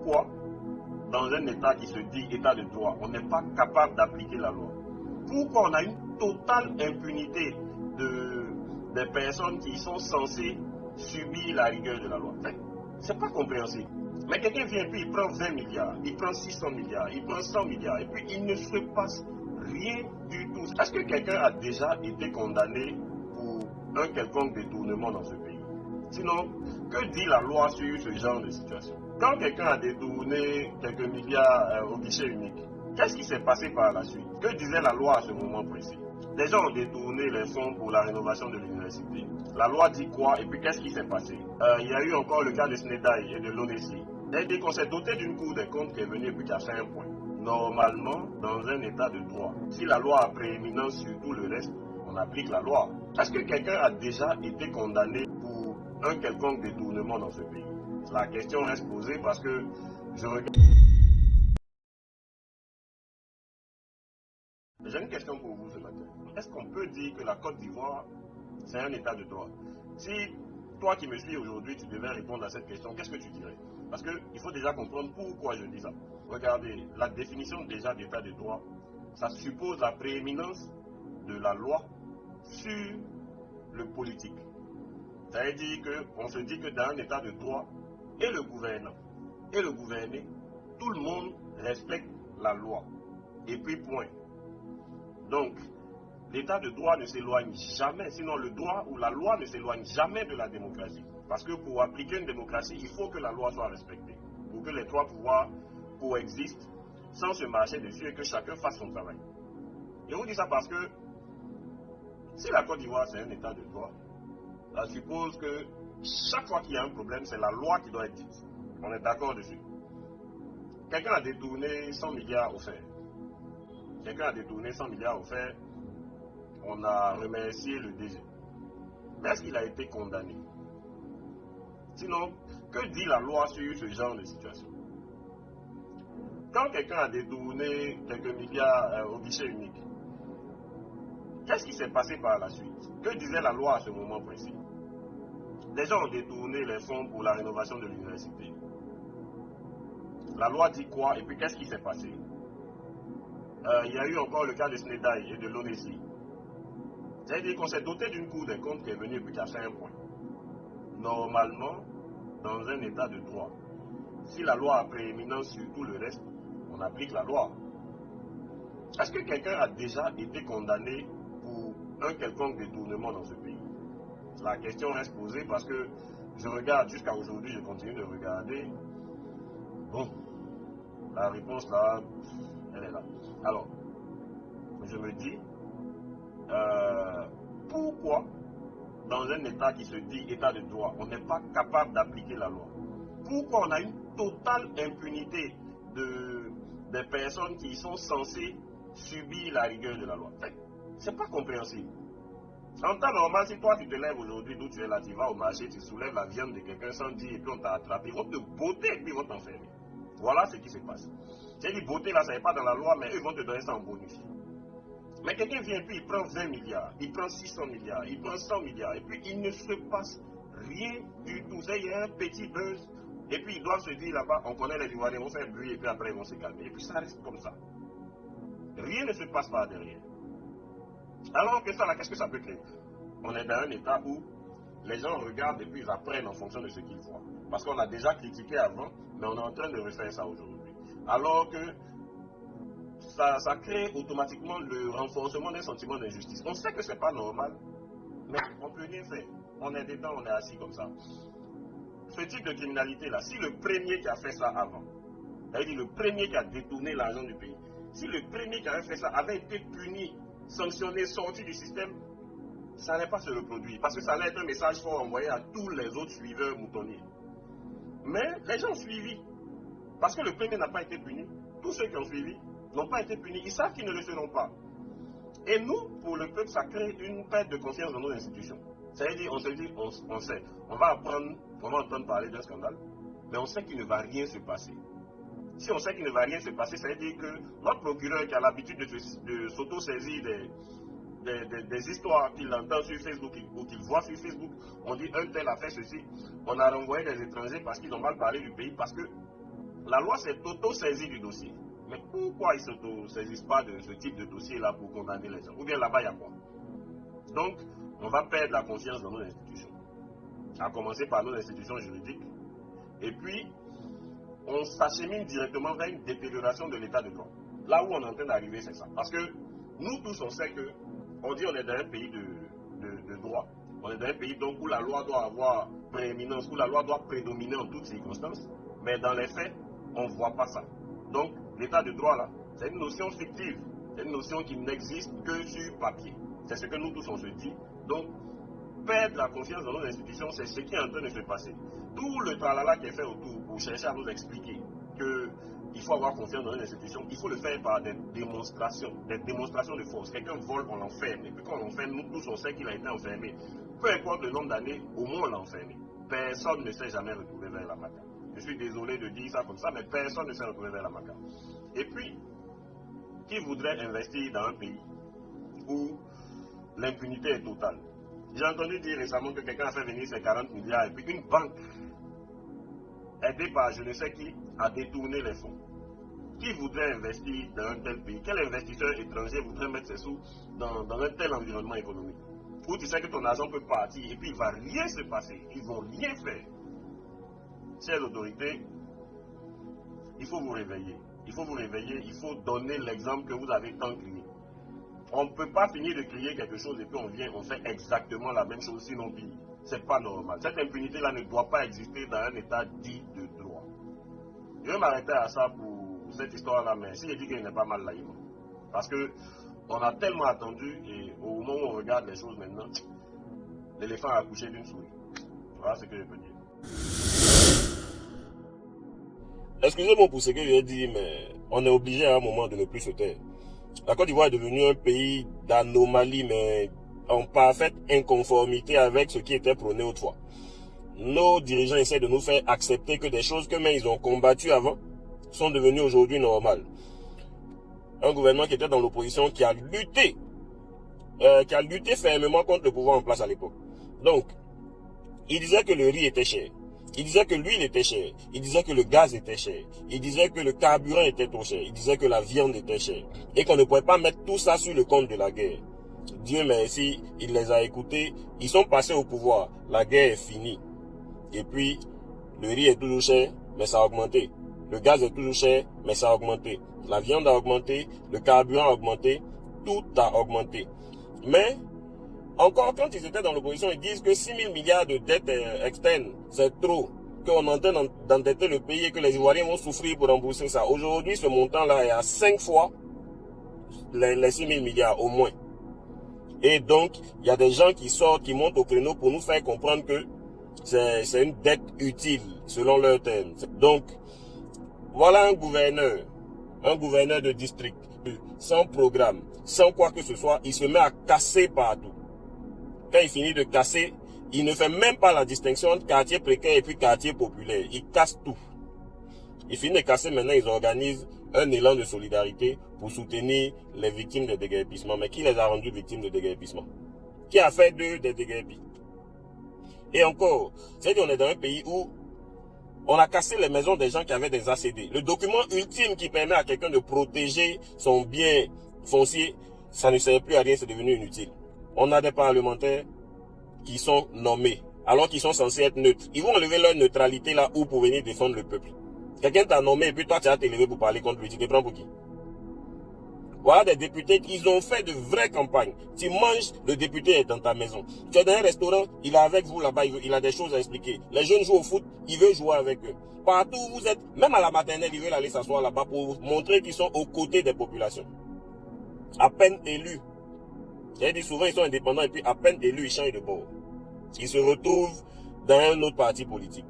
Pourquoi, dans un État qui se dit État de droit, on n'est pas capable d'appliquer la loi? Pourquoi on a une totale impunité des personnes qui sont censées subir la rigueur de la loi? C'est pas compréhensible. Mais quelqu'un vient et puis il prend 20 milliards, il prend 600 milliards, il prend 100 milliards, et puis il ne se passe rien du tout. Est-ce que quelqu'un a déjà été condamné pour un quelconque détournement dans ce pays? Sinon, que dit la loi sur ce genre de situation? Quand quelqu'un a détourné quelques milliards au guichet unique, qu'est-ce qui s'est passé par la suite? Que disait la loi à ce moment précis? Les gens ont détourné les fonds pour la rénovation de l'université. La loi dit quoi? Et puis qu'est-ce qui s'est passé? Il y a eu encore le cas de Snedaï et de l'ONESI. C'est-à-dire qu'on s'est doté d'une cour des comptes qui est venue et puis qui a fait un point. Normalement, dans un état de droit, si la loi a prééminence sur tout le reste, on applique la loi. Est-ce que quelqu'un a déjà été condamné pour un quelconque détournement dans ce pays? La question reste posée parce que je regarde. J'ai une question pour vous ce matin. Est-ce qu'on peut dire que la Côte d'Ivoire, c'est un état de droit? Si toi qui me suis aujourd'hui, tu devais répondre à cette question, qu'est-ce que tu dirais? Parce qu'il faut déjà comprendre pourquoi je dis ça. Regardez, la définition déjà d'état de droit, ça suppose la prééminence de la loi sur le politique. Ça veut dire qu'on se dit que dans un état de droit, et le gouvernant, et le gouverné, tout le monde respecte la loi. Et puis point. Donc, l'état de droit ne s'éloigne jamais, sinon le droit ou la loi ne s'éloigne jamais de la démocratie. Parce que pour appliquer une démocratie, il faut que la loi soit respectée. Pour que les trois pouvoirs coexistent sans se marcher dessus et que chacun fasse son travail. Et on dit ça parce que si la Côte d'Ivoire c'est un état de droit, ça suppose que chaque fois qu'il y a un problème, c'est la loi qui doit être dite. On est d'accord dessus. Quelqu'un a détourné 100 milliards offerts. Quelqu'un a détourné 100 milliards offerts. On a remercié le DG. Mais est-ce qu'il a été condamné? Sinon, que dit la loi sur ce genre de situation? Quand quelqu'un a détourné quelques milliards au guichet unique, qu'est-ce qui s'est passé par la suite? Que disait la loi à ce moment précis? Les gens ont détourné les fonds pour la rénovation de l'université. La loi dit quoi? Et puis qu'est-ce qui s'est passé? Il y a eu encore le cas de Snedaï et de l'ONESI. C'est-à-dire qu'on s'est doté d'une cour des comptes qui est venue et puis qui a fait un point. Normalement, dans un état de droit, si la loi a prééminence sur tout le reste, on applique la loi. Est-ce que quelqu'un a déjà été condamné pour un quelconque détournement dans ce pays? La question reste posée parce que je regarde jusqu'à aujourd'hui, je continue de regarder. Bon, la réponse là, elle est là. Alors, je me dis, pourquoi dans un État qui se dit État de droit, on n'est pas capable d'appliquer la loi? Pourquoi on a une totale impunité des personnes qui sont censées subir la rigueur de la loi? C'est pas compréhensible. En temps normal, si toi tu te lèves aujourd'hui d'où tu es là, tu vas au marché, tu soulèves la viande de quelqu'un sans dire et puis on t'a attrapé, ils vont te botter et puis ils vont t'enfermer. Voilà ce qui se passe. C'est-à-dire botter là, ça n'est pas dans la loi, mais eux ils vont te donner ça en bonus. Mais quelqu'un vient et puis il prend 20 milliards, il prend 600 milliards, il prend 100 milliards, et puis il ne se passe rien du tout. Il y a un petit buzz, et puis ils doivent se dire là-bas, on connaît les Ivoiriens, on va faire bruit, et puis après ils vont se calmer. Et puis ça reste comme ça. Rien ne se passe par derrière. Alors que ça, là, qu'est-ce que ça peut créer? On est dans un état où les gens regardent et puis ils apprennent en fonction de ce qu'ils voient. Parce qu'on a déjà critiqué avant, mais on est en train de refaire ça aujourd'hui. Alors que ça crée automatiquement le renforcement d'un sentiment d'injustice. On sait que c'est pas normal, mais on peut rien faire. On est dedans, on est assis comme ça. Ce type de criminalité-là, si le premier qui a fait ça avant, c'est-à-dire le premier qui a détourné l'argent du pays, si le premier qui avait fait ça avait été puni, sanctionné, sorti du système, ça n'allait pas se reproduire. Parce que ça allait être un message fort envoyé à tous les autres suiveurs moutonniers. Mais les gens ont suivi. Parce que le premier n'a pas été puni. Tous ceux qui ont suivi n'ont pas été punis. Ils savent qu'ils ne le seront pas. Et nous, pour le peuple, ça crée une perte de confiance dans nos institutions. C'est-à-dire, on se dit, on sait, on va entendre parler d'un scandale, mais on sait qu'il ne va rien se passer. Si on sait qu'il ne va rien se passer, ça veut dire que notre procureur qui a l'habitude de s'auto-saisir des histoires qu'il entend sur Facebook ou qu'il voit sur Facebook, on dit un tel a fait ceci, on a renvoyé des étrangers parce qu'ils ont mal parlé du pays, parce que la loi s'est auto-saisie du dossier. Mais pourquoi ils ne s'auto-saisissent pas de ce type de dossier-là pour condamner les gens? Ou bien là-bas, il y a quoi? Donc, on va perdre la confiance dans nos institutions. À commencer par nos institutions juridiques. Et puis, on s'achemine directement vers une détérioration de l'état de droit. Là où on est en train d'arriver, c'est ça. Parce que nous tous, on sait que, on dit on est dans un pays de droit. On est dans un pays donc où la loi doit avoir prééminence, où la loi doit prédominer en toutes circonstances. Mais dans les faits, on ne voit pas ça. Donc, l'état de droit, là, c'est une notion fictive. C'est une notion qui n'existe que sur papier. C'est ce que nous tous, on se dit. Donc, perdre la confiance dans nos institutions, c'est ce qui est en train de se passer. Tout le tralala qui est fait autour pour chercher à nous expliquer qu'il faut avoir confiance dans nos institutions, il faut le faire par des démonstrations de force. Quelqu'un vole, on l'enferme. Et puis quand on l'enferme, nous tous, on sait qu'il a été enfermé. Peu importe le nombre d'années, au moins on l'a enfermé. Personne ne s'est jamais retrouvé vers la maca. Je suis désolé de dire ça comme ça, mais personne ne s'est retrouvé vers la maca. Et puis, qui voudrait investir dans un pays où l'impunité est totale? J'ai entendu dire récemment que quelqu'un a fait venir ses 40 milliards et puis une banque, aidée par je ne sais qui, a détourné les fonds. Qui voudrait investir dans un tel pays? Quel investisseur étranger voudrait mettre ses sous dans un tel environnement économique? Où tu sais que ton argent peut partir et puis il ne va rien se passer. Ils ne vont rien faire. Chères autorités, il faut vous réveiller. Il faut vous réveiller, il faut donner l'exemple que vous avez tant crié. On ne peut pas finir de crier quelque chose et puis on fait exactement la même chose, sinon pire. C'est pas normal. Cette impunité-là ne doit pas exister dans un état dit de droit. Je vais m'arrêter à ça pour cette histoire-là, mais si je dis qu'elle n'est pas mal là, parce que on a tellement attendu et au moment où on regarde les choses maintenant, l'éléphant a accouché d'une souris. Voilà ce que je peux dire. Excusez-moi pour ce que je dis, mais on est obligé à un moment de ne plus se taire. La Côte d'Ivoire est devenue un pays d'anomalie, mais en parfaite inconformité avec ce qui était prôné autrefois. Nos dirigeants essaient de nous faire accepter que des choses que même ils ont combattues avant sont devenues aujourd'hui normales. Un gouvernement qui était dans l'opposition, qui a lutté fermement contre le pouvoir en place à l'époque. Donc, il disait que le riz était cher. Il disait que l'huile était chère. Il disait que le gaz était cher. Il disait que le carburant était trop cher. Il disait que la viande était chère. Et qu'on ne pouvait pas mettre tout ça sur le compte de la guerre. Dieu merci, il les a écoutés. Ils sont passés au pouvoir. La guerre est finie. Et puis, le riz est toujours cher, mais ça a augmenté. Le gaz est toujours cher, mais ça a augmenté. La viande a augmenté. Le carburant a augmenté. Tout a augmenté. Mais, encore quand ils étaient dans l'opposition, ils disent que 6 000 milliards de dettes externes, c'est trop. Qu'on est en train d'endetter le pays et que les Ivoiriens vont souffrir pour rembourser ça. Aujourd'hui, ce montant-là est à 5 fois les 6 000 milliards au moins. Et donc, il y a des gens qui sortent, qui montent au créneau pour nous faire comprendre que c'est une dette utile, selon leurs termes. Donc, voilà un gouverneur de district, sans programme, sans quoi que ce soit, il se met à casser partout. Quand il finit de casser, il ne fait même pas la distinction entre quartier précaire et puis quartier populaire. Il casse tout. Il finit de casser, maintenant ils organisent un élan de solidarité pour soutenir les victimes de déguerpissement. Mais qui les a rendus victimes de déguerpissement? Qui a fait d'eux des déguerpis? Et encore, c'est-à-dire qu'on est dans un pays où on a cassé les maisons des gens qui avaient des ACD. Le document ultime qui permet à quelqu'un de protéger son bien foncier, ça ne sert plus à rien, c'est devenu inutile. On a des parlementaires qui sont nommés, alors qu'ils sont censés être neutres. Ils vont enlever leur neutralité là où pour venir défendre le peuple. Quelqu'un t'a nommé et puis toi tu as t'élevé pour parler contre lui. Tu te prends pour qui? Voilà des députés qui ont fait de vraies campagnes. Tu manges, le député est dans ta maison. Tu es dans un restaurant, il est avec vous là-bas, il a des choses à expliquer. Les jeunes jouent au foot, il veut jouer avec eux. Partout où vous êtes, même à la maternelle, ils veulent aller s'asseoir là-bas pour montrer qu'ils sont aux côtés des populations. À peine élus. J'ai dit souvent ils sont indépendants et puis à peine élus, ils changent de bord. Ils se retrouvent dans un autre parti politique.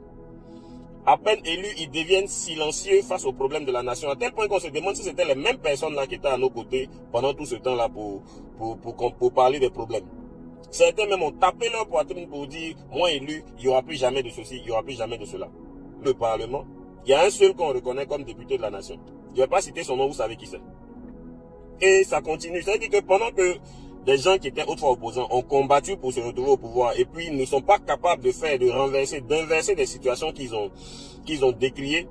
À peine élus, ils deviennent silencieux face aux problèmes de la nation, à tel point qu'on se demande si c'était les mêmes personnes là qui étaient à nos côtés pendant tout ce temps-là pour parler des problèmes. Certains même ont tapé leur poitrine pour dire, moi élu, il n'y aura plus jamais de ceci, il n'y aura plus jamais de cela. Le Parlement, il y a un seul qu'on reconnaît comme député de la nation. Je ne vais pas citer son nom, vous savez qui c'est. Et ça continue. C'est-à-dire que pendant que des gens qui étaient autrefois opposants ont combattu pour se retrouver au pouvoir et puis ne sont pas capables d'inverser des situations qu'ils ont décriées,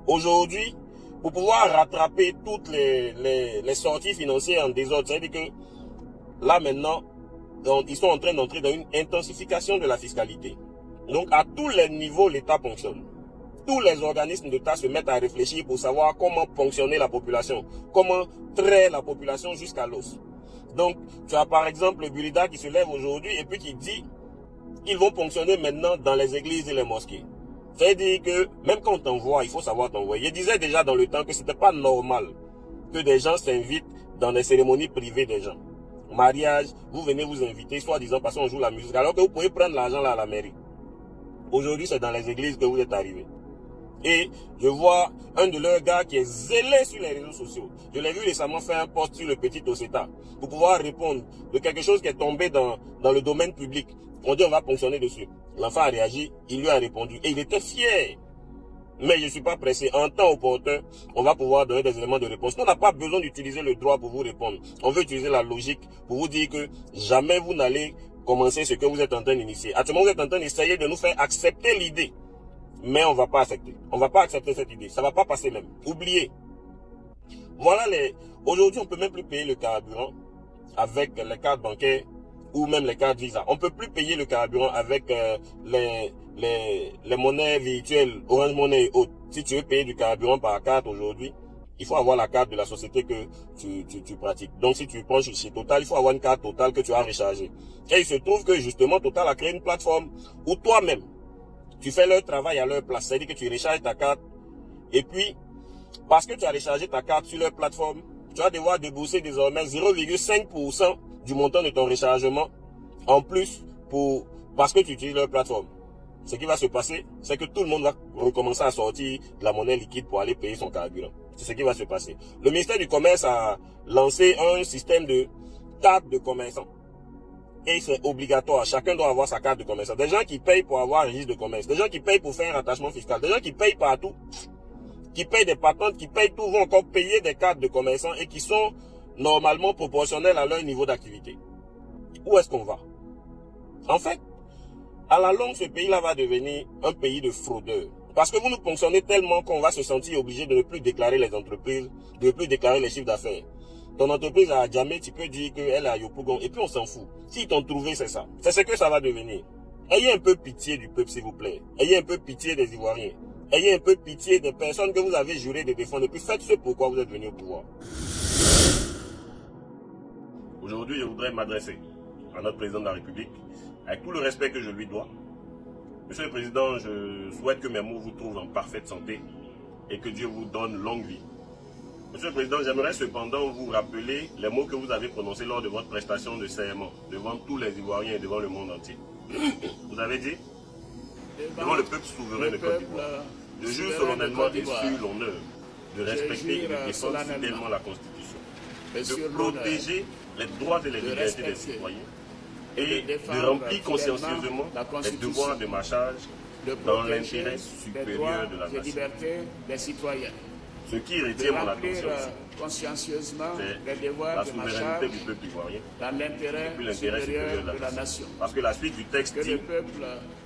aujourd'hui, pour pouvoir rattraper toutes les sorties financières en désordre, c'est-à-dire que là maintenant, ils sont en train d'entrer dans une intensification de la fiscalité. Donc à tous les niveaux, l'État fonctionne. Tous les organismes d'État se mettent à réfléchir pour savoir comment ponctionner la population, comment traire la population jusqu'à l'os. Donc, tu as par exemple le Burida qui se lève aujourd'hui et puis qui dit qu'ils vont fonctionner maintenant dans les églises et les mosquées. C'est-à-dire que même quand on t'envoie, il faut savoir t'envoyer. Je disais déjà dans le temps que c'était pas normal que des gens s'invitent dans des cérémonies privées des gens. Mariage, vous venez vous inviter, soi-disant parce qu'on joue la musique, alors que vous pouvez prendre l'argent là à la mairie. Aujourd'hui, c'est dans les églises que vous êtes arrivés. Et je vois un de leurs gars qui est zélé sur les réseaux sociaux. Je l'ai vu récemment faire un post sur le petit Oseta pour pouvoir répondre de quelque chose qui est tombé dans le domaine public. On dit on va fonctionner dessus. L'enfant a réagi, il lui a répondu et il était fier. Mais je ne suis pas pressé. En temps opportun, on va pouvoir donner des éléments de réponse. Nous, on n'a pas besoin d'utiliser le droit pour vous répondre. On veut utiliser la logique pour vous dire que jamais vous n'allez commencer ce que vous êtes en train d'initier. Actuellement, vous êtes en train d'essayer de nous faire accepter l'idée. Mais on va pas accepter. On va pas accepter cette idée. Ça va pas passer même. Oubliez. Voilà aujourd'hui, on peut même plus payer le carburant avec les cartes bancaires ou même les cartes Visa. On peut plus payer le carburant avec les monnaies virtuelles, Orange Money et autres. Si tu veux payer du carburant par carte aujourd'hui, il faut avoir la carte de la société que tu pratiques. Donc si tu prends chez Total, il faut avoir une carte Total que tu as rechargée. Et il se trouve que justement Total a créé une plateforme où toi-même, tu fais leur travail à leur place. C'est-à-dire que tu recharges ta carte. Et puis, parce que tu as rechargé ta carte sur leur plateforme, tu vas devoir débourser désormais 0,5% du montant de ton rechargement en plus parce que tu utilises leur plateforme. Ce qui va se passer, c'est que tout le monde va recommencer à sortir de la monnaie liquide pour aller payer son carburant. C'est ce qui va se passer. Le ministère du Commerce a lancé un système de carte de commerçant. Et c'est obligatoire. Chacun doit avoir sa carte de commerçant. Des gens qui payent pour avoir un registre de commerce. Des gens qui payent pour faire un rattachement fiscal. Des gens qui payent partout. Qui payent des patentes, qui payent tout, vont encore payer des cartes de commerçants et qui sont normalement proportionnelles à leur niveau d'activité. Où est-ce qu'on va? En fait, à la longue, ce pays-là va devenir un pays de fraudeurs. Parce que vous nous ponctionnez tellement qu'on va se sentir obligé de ne plus déclarer les entreprises, de ne plus déclarer les chiffres d'affaires. Ton entreprise à Adjamé, tu peux dire qu'elle est à Yopougon, et puis on s'en fout. S'ils t'ont trouvé, c'est ça. C'est ce que ça va devenir. Ayez un peu pitié du peuple, s'il vous plaît. Ayez un peu pitié des Ivoiriens. Ayez un peu pitié des personnes que vous avez juré de défendre, et puis faites ce pourquoi vous êtes venu au pouvoir. Aujourd'hui, je voudrais m'adresser à notre président de la République, avec tout le respect que je lui dois. Monsieur le Président, je souhaite que mes mots vous trouvent en parfaite santé et que Dieu vous donne longue vie. Monsieur le Président, j'aimerais cependant vous rappeler les mots que vous avez prononcés lors de votre prestation de serment devant tous les Ivoiriens et devant le monde entier. Vous avez dit, devant le peuple souverain de Côte d'Ivoire, je jure solennellement et sur l'honneur de respecter et de défendre fidèlement la Constitution, de protéger les droits et les libertés des citoyens et de remplir consciencieusement les devoirs de ma charge dans l'intérêt supérieur de la nation. Ce qui retient mon attention, c'est la souveraineté du peuple ivoirien et puis l'intérêt supérieur de la nation. Parce que la suite du texte dit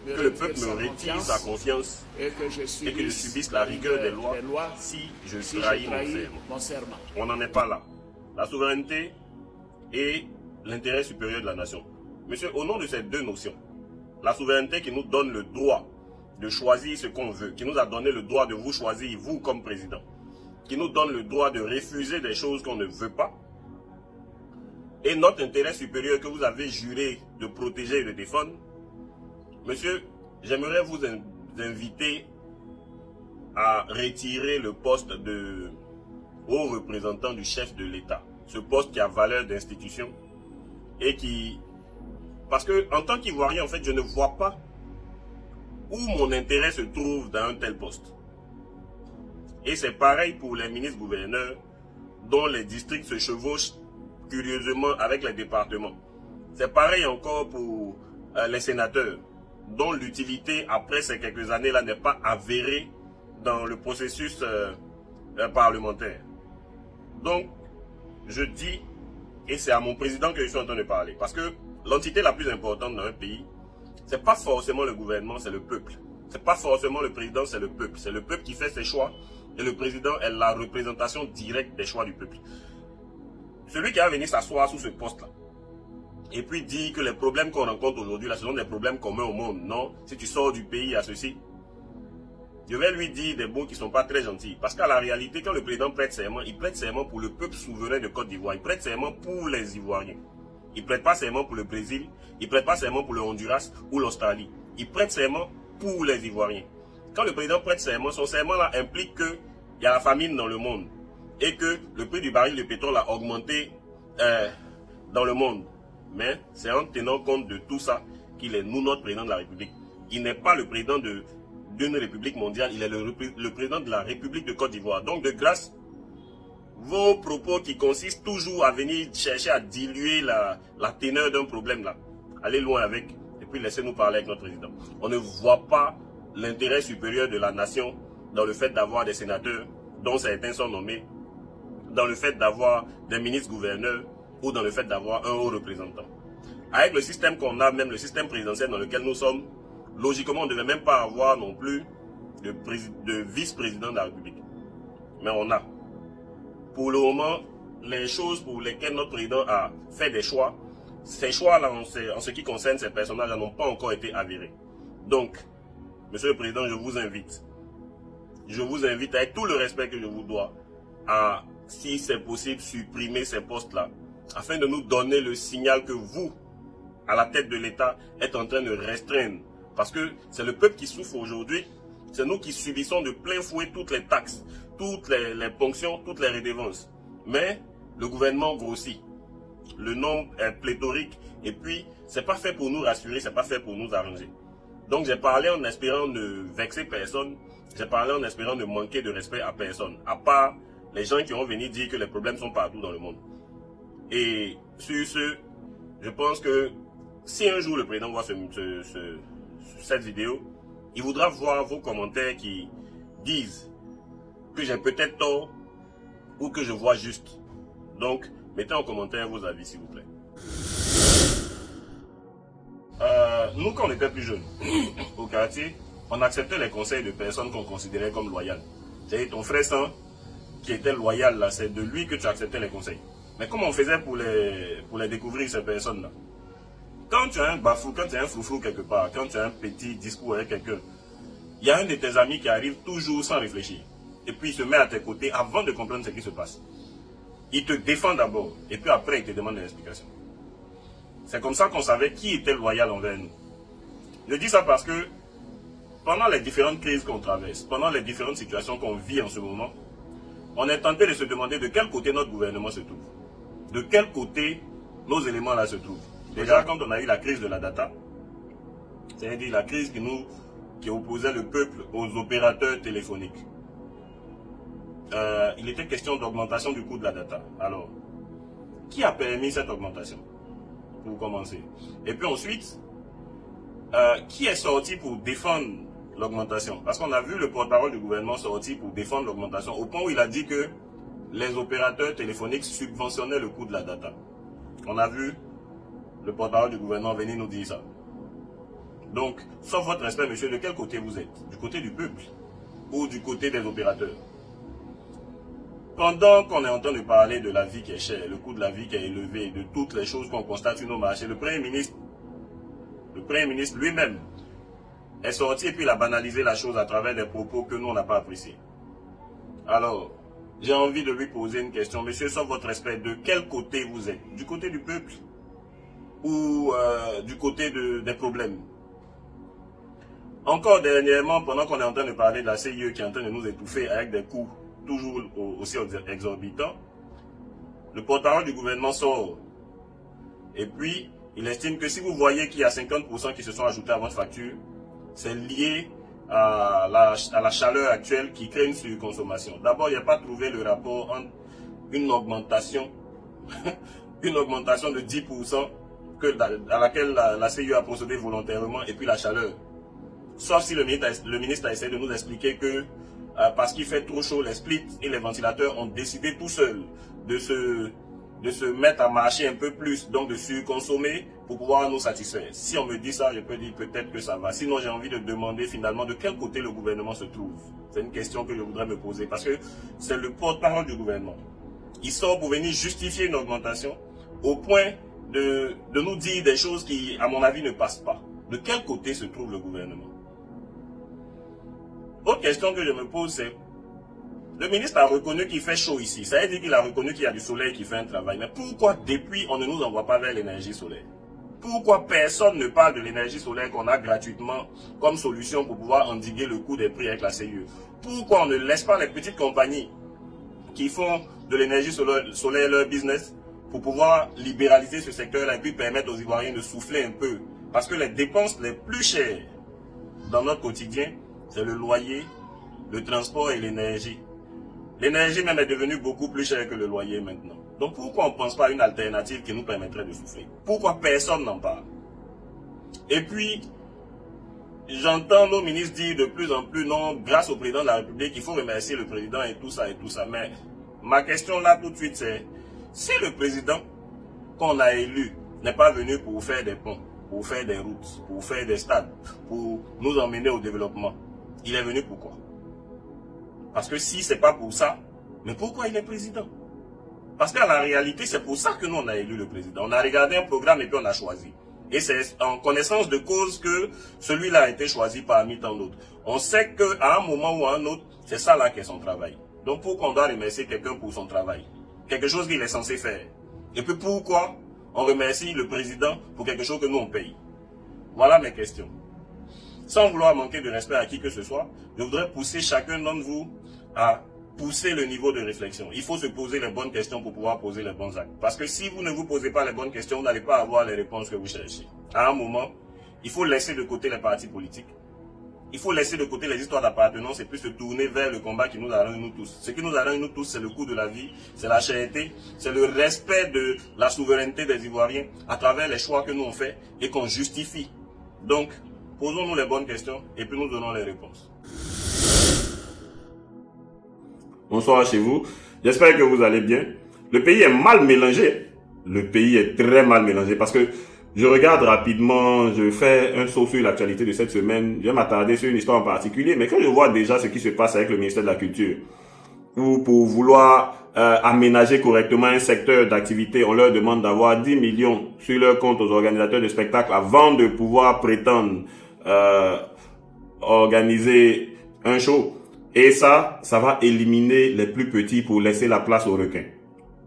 que le peuple me retire sa confiance et que je subisse la rigueur des lois si je trahis mon serment. On n'en est pas là. La souveraineté et l'intérêt supérieur de la nation. Monsieur, au nom de ces deux notions, la souveraineté qui nous donne le droit de choisir ce qu'on veut, qui nous a donné le droit de vous choisir, vous comme président, qui nous donne le droit de refuser des choses qu'on ne veut pas, et notre intérêt supérieur que vous avez juré de protéger et de défendre. Monsieur, j'aimerais vous inviter à retirer le poste de haut représentant du chef de l'État, ce poste qui a valeur d'institution et qui... Parce que en tant qu'Ivoirien, en fait, je ne vois pas où mon intérêt se trouve dans un tel poste. Et c'est pareil pour les ministres-gouverneurs dont les districts se chevauchent curieusement avec les départements. C'est pareil encore pour les sénateurs dont l'utilité après ces quelques années-là n'est pas avérée dans le processus parlementaire. Donc, je dis, et c'est à mon président que je suis en train de parler, parce que l'entité la plus importante dans un pays, c'est pas forcément le gouvernement, c'est le peuple. C'est pas forcément le président, c'est le peuple. C'est le peuple qui fait ses choix Et le président est la représentation directe des choix du peuple. Celui qui va venir s'asseoir sous ce poste-là, et puis dire que les problèmes qu'on rencontre aujourd'hui, ce sont des problèmes communs au monde. Non, si tu sors du pays, il y a ceci. Je vais lui dire des mots qui ne sont pas très gentils. Parce qu'à la réalité, quand le président prête serment, il prête serment pour le peuple souverain de Côte d'Ivoire. Il prête serment pour les Ivoiriens. Il ne prête pas serment pour le Brésil. Il ne prête pas serment pour le Honduras ou l'Australie. Il prête serment pour les Ivoiriens. Quand le président prête serment, son serment-là implique qu'il y a la famine dans le monde. Et que le prix du baril de pétrole a augmenté dans le monde. Mais c'est en tenant compte de tout ça qu'il est nous notre président de la République. Il n'est pas le président d'une république mondiale, il est le président de la République de Côte d'Ivoire. Donc de grâce, vos propos qui consistent toujours à venir chercher à diluer la teneur d'un problème là, allez loin avec et puis laissez-nous parler avec notre président. On ne voit pas l'intérêt supérieur de la nation dans le fait d'avoir des sénateurs dont certains sont nommés, dans le fait d'avoir des ministres-gouverneurs ou dans le fait d'avoir un haut représentant. Avec le système qu'on a, même le système présidentiel dans lequel nous sommes, logiquement, on ne devait même pas avoir non plus de vice-président de la République. Mais on a. Pour le moment, les choses pour lesquelles notre président a fait des choix, ces choix-là, en ce qui concerne ces personnages, n'ont pas encore été avérés. Donc, Monsieur le Président, je vous invite avec tout le respect que je vous dois, à, si c'est possible, supprimer ces postes-là, afin de nous donner le signal que vous, à la tête de l'État, êtes en train de restreindre. Parce que c'est le peuple qui souffre aujourd'hui, c'est nous qui subissons de plein fouet toutes les taxes, toutes les ponctions, toutes les redevances. Mais le gouvernement grossit, le nombre est pléthorique, et puis c'est pas fait pour nous rassurer, c'est pas fait pour nous arranger. Donc j'ai parlé en espérant ne vexer personne, j'ai parlé en espérant ne manquer de respect à personne, à part les gens qui vont venir dire que les problèmes sont partout dans le monde. Et sur ce, je pense que si un jour le président voit cette vidéo, il voudra voir vos commentaires qui disent que j'ai peut-être tort ou que je vois juste. Donc, mettez en commentaire vos avis s'il vous plaît. Nous, quand on était plus jeunes, au quartier, on acceptait les conseils de personnes qu'on considérait comme loyales. C'est-à-dire ton frère sang qui était loyal, là, c'est de lui que tu acceptais les conseils. Mais comment on faisait pour les découvrir, ces personnes-là? Quand tu as un bafou, quand tu as un froufrou quelque part, quand tu as un petit discours avec quelqu'un, il y a un de tes amis qui arrive toujours sans réfléchir. Et puis il se met à tes côtés avant de comprendre ce qui se passe. Il te défend d'abord, et puis après il te demande des explications. C'est comme ça qu'on savait qui était loyal envers nous. Je dis ça parce que pendant les différentes crises qu'on traverse, pendant les différentes situations qu'on vit en ce moment, on est tenté de se demander de quel côté notre gouvernement se trouve. De quel côté nos éléments là se trouvent. Déjà, quand on a eu la crise de la data, c'est-à-dire la crise qui opposait le peuple aux opérateurs téléphoniques, il était question d'augmentation du coût de la data. Alors, qui a permis cette augmentation? Pour commencer. Et puis ensuite, qui est sorti pour défendre l'augmentation? Parce qu'on a vu le porte-parole du gouvernement sortir pour défendre l'augmentation, au point où il a dit que les opérateurs téléphoniques subventionnaient le coût de la data. On a vu le porte-parole du gouvernement venir nous dire ça. Donc, sauf votre respect, monsieur, de quel côté vous êtes? Du côté du peuple ou du côté des opérateurs? Pendant qu'on est en train de parler de la vie qui est chère, le coût de la vie qui est élevé, de toutes les choses qu'on constate sur nos marchés, le Premier ministre lui-même est sorti et puis il a banalisé la chose à travers des propos que nous on n'a pas appréciés. Alors, j'ai envie de lui poser une question. Monsieur, sauf votre respect, de quel côté vous êtes? Du côté du peuple ou du côté des problèmes? Encore dernièrement, pendant qu'on est en train de parler de la CIE qui est en train de nous étouffer avec des coûts toujours aussi exorbitant, le porte-parole du gouvernement sort. Et puis, il estime que si vous voyez qu'il y a 50% qui se sont ajoutés à votre facture, c'est lié à la chaleur actuelle qui crée une surconsommation. D'abord, il n'y a pas trouvé le rapport entre une augmentation, une augmentation de 10% à laquelle la CIE a procédé volontairement et puis la chaleur. Sauf si le ministre a essayé de nous expliquer que parce qu'il fait trop chaud, les splits et les ventilateurs ont décidé tout seuls de se mettre à marcher un peu plus, donc de surconsommer pour pouvoir nous satisfaire. Si on me dit ça, je peux dire peut-être que ça va. Sinon, j'ai envie de demander finalement de quel côté le gouvernement se trouve. C'est une question que je voudrais me poser parce que c'est le porte-parole du gouvernement. Il sort pour venir justifier une augmentation au point de nous dire des choses qui, à mon avis, ne passent pas. De quel côté se trouve le gouvernement? Autre question que je me pose, c'est le ministre a reconnu qu'il fait chaud ici. Ça veut dire qu'il a reconnu qu'il y a du soleil qui fait un travail. Mais pourquoi depuis on ne nous envoie pas vers l'énergie solaire? Pourquoi personne ne parle de l'énergie solaire qu'on a gratuitement comme solution pour pouvoir endiguer le coût des prix avec la CIE? Pourquoi on ne laisse pas les petites compagnies qui font de l'énergie solaire leur business pour pouvoir libéraliser ce secteur-là et puis permettre aux Ivoiriens de souffler un peu? Parce que les dépenses les plus chères dans notre quotidien, c'est le loyer, le transport et l'énergie. L'énergie même est devenue beaucoup plus chère que le loyer maintenant. Donc pourquoi on ne pense pas à une alternative qui nous permettrait de souffler? Pourquoi personne n'en parle? Et puis, j'entends nos ministres dire de plus en plus non, grâce au président de la République, il faut remercier le président et tout ça et tout ça. Mais ma question là tout de suite c'est, si le président qu'on a élu n'est pas venu pour faire des ponts, pour faire des routes, pour faire des stades, pour nous emmener au développement, il est venu pourquoi? Parce que si c'est pas pour ça, mais pourquoi il est président? Parce qu'à la réalité, c'est pour ça que nous on a élu le président. On a regardé un programme et puis on a choisi. Et c'est en connaissance de cause que celui-là a été choisi parmi tant d'autres. On sait qu'à un moment ou à un autre, c'est ça là qui est son travail. Donc pourquoi on doit remercier quelqu'un pour son travail? Quelque chose qu'il est censé faire. Et puis pourquoi on remercie le président pour quelque chose que nous on paye? Voilà mes questions. Sans vouloir manquer de respect à qui que ce soit, je voudrais pousser chacun d'entre vous à pousser le niveau de réflexion. Il faut se poser les bonnes questions pour pouvoir poser les bons actes. Parce que si vous ne vous posez pas les bonnes questions, vous n'allez pas avoir les réponses que vous cherchez. À un moment, il faut laisser de côté les partis politiques. Il faut laisser de côté les histoires d'appartenance et puis se tourner vers le combat qui nous arrange nous tous. Ce qui nous arrange nous tous, c'est le coût de la vie, c'est la cherté, c'est le respect de la souveraineté des Ivoiriens à travers les choix que nous on fait et qu'on justifie. Donc, posons-nous les bonnes questions et puis nous donnons les réponses. Bonsoir chez vous. J'espère que vous allez bien. Le pays est mal mélangé. Le pays est très mal mélangé parce que je regarde rapidement, je fais un saut sur l'actualité de cette semaine. Je vais m'attarder sur une histoire en particulier, mais quand je vois déjà ce qui se passe avec le ministère de la Culture, où pour vouloir aménager correctement un secteur d'activité, on leur demande d'avoir 10 millions sur leur compte aux organisateurs de spectacles avant de pouvoir prétendre organiser un show. Et ça va éliminer les plus petits pour laisser la place aux requins.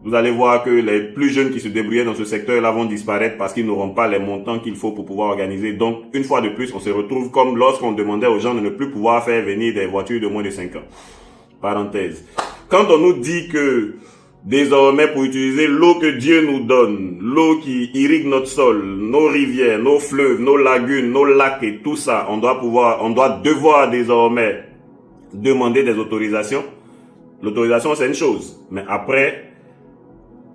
Vous allez voir que les plus jeunes qui se débrouillaient dans ce secteur-là vont disparaître parce qu'ils n'auront pas les montants qu'il faut pour pouvoir organiser. Donc, une fois de plus, on se retrouve comme lorsqu'on demandait aux gens de ne plus pouvoir faire venir des voitures de moins de 5 ans. Parenthèse. Quand on nous dit que désormais, pour utiliser l'eau que Dieu nous donne, l'eau qui irrigue notre sol, nos rivières, nos fleuves, nos lagunes, nos lacs et tout ça, on doit devoir désormais demander des autorisations. L'autorisation, c'est une chose. Mais après,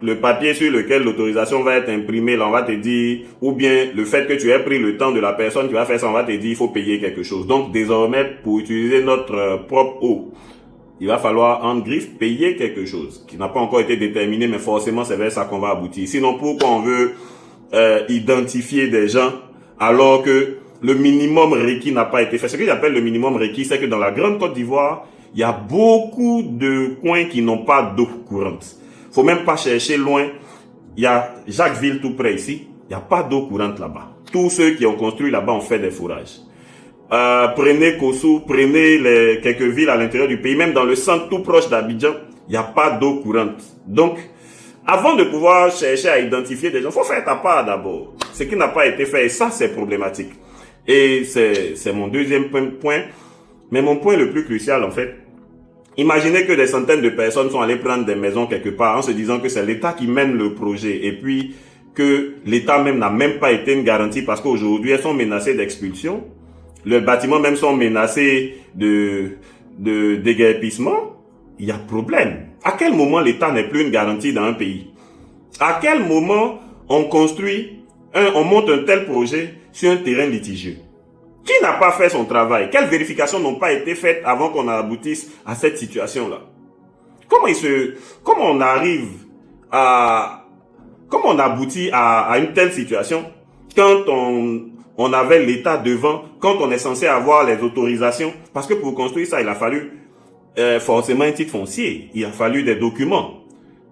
le papier sur lequel l'autorisation va être imprimée, là, on va te dire, ou bien le fait que tu aies pris le temps de la personne qui va faire ça, on va te dire, il faut payer quelque chose. Donc, désormais, pour utiliser notre propre eau, il va falloir, en griffe, payer quelque chose qui n'a pas encore été déterminé, mais forcément, c'est vers ça qu'on va aboutir. Sinon, pourquoi on veut identifier des gens alors que le minimum requis n'a pas été fait? Ce que j'appelle le minimum requis, c'est que dans la Grande Côte d'Ivoire, il y a beaucoup de coins qui n'ont pas d'eau courante. Faut même pas chercher loin. Il y a Jacquesville tout près ici. Il n'y a pas d'eau courante là-bas. Tous ceux qui ont construit là-bas ont fait des fourrages. Prenez Kossou, prenez quelques villes à l'intérieur du pays, même dans le centre tout proche d'Abidjan, il n'y a pas d'eau courante. Donc, avant de pouvoir chercher à identifier des gens, faut faire ta part d'abord. Ce qui n'a pas été fait, et ça c'est problématique. Et c'est mon deuxième point. Mais mon point le plus crucial en fait, imaginez que des centaines de personnes sont allées prendre des maisons quelque part en se disant que c'est l'État qui mène le projet et puis que l'État même n'a même pas été une garantie parce qu'aujourd'hui elles sont menacées d'expulsion. Les bâtiments même sont menacés de déguerpissement. Il y a problème. À quel moment l'État n'est plus une garantie dans un pays? À quel moment on monte un tel projet sur un terrain litigieux? Qui n'a pas fait son travail? Quelles vérifications n'ont pas été faites avant qu'on aboutisse à cette situation-là? Comment on aboutit à une telle situation quand on avait l'État devant, quand on est censé avoir les autorisations, parce que pour construire ça, il a fallu forcément un titre foncier, il a fallu des documents.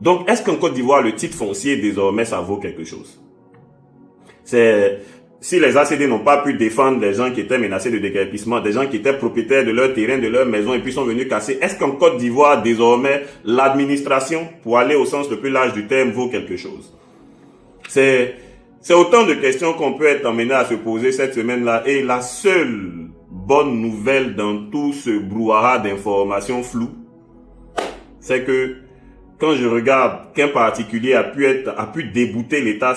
Donc, est-ce qu'en Côte d'Ivoire, le titre foncier, désormais, ça vaut quelque chose? Si les ACD n'ont pas pu défendre les gens qui étaient menacés de déguerpissement, des gens qui étaient propriétaires de leur terrain, de leur maison et puis sont venus casser, est-ce qu'en Côte d'Ivoire, désormais, l'administration, pour aller au sens le plus large du terme, vaut quelque chose? C'est autant de questions qu'on peut être emmené à se poser cette semaine-là. Et la seule bonne nouvelle dans tout ce brouhaha d'informations floues, c'est que quand je regarde qu'un particulier a pu débouter l'État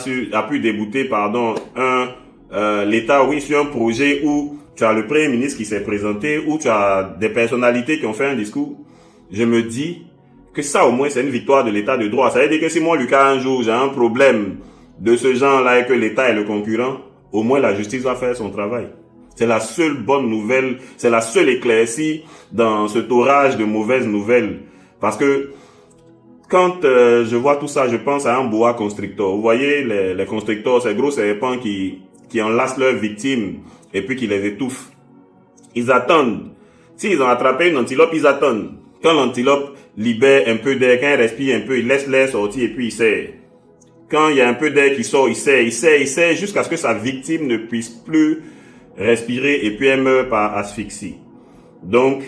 l'État, oui, sur un projet où tu as le Premier ministre qui s'est présenté, où tu as des personnalités qui ont fait un discours, je me dis que ça au moins c'est une victoire de l'État de droit. Ça veut dire que si moi, Lucas, un jour j'ai un problème de ce genre-là et que l'État est le concurrent, au moins la justice va faire son travail. C'est la seule bonne nouvelle, c'est la seule éclaircie dans cet orage de mauvaises nouvelles. Parce que quand je vois tout ça, je pense à un boa constrictor. Vous voyez, les constrictors, ces gros serpents qui enlacent leurs victimes et puis qui les étouffent. Ils attendent. S'ils ont attrapé une antilope, ils attendent. Quand l'antilope libère un peu d'air, quand elle respire un peu, il laisse l'air sortir et puis il serre. Quand il y a un peu d'air qui sort, il serre jusqu'à ce que sa victime ne puisse plus respirer et puis elle meurt par asphyxie. Donc,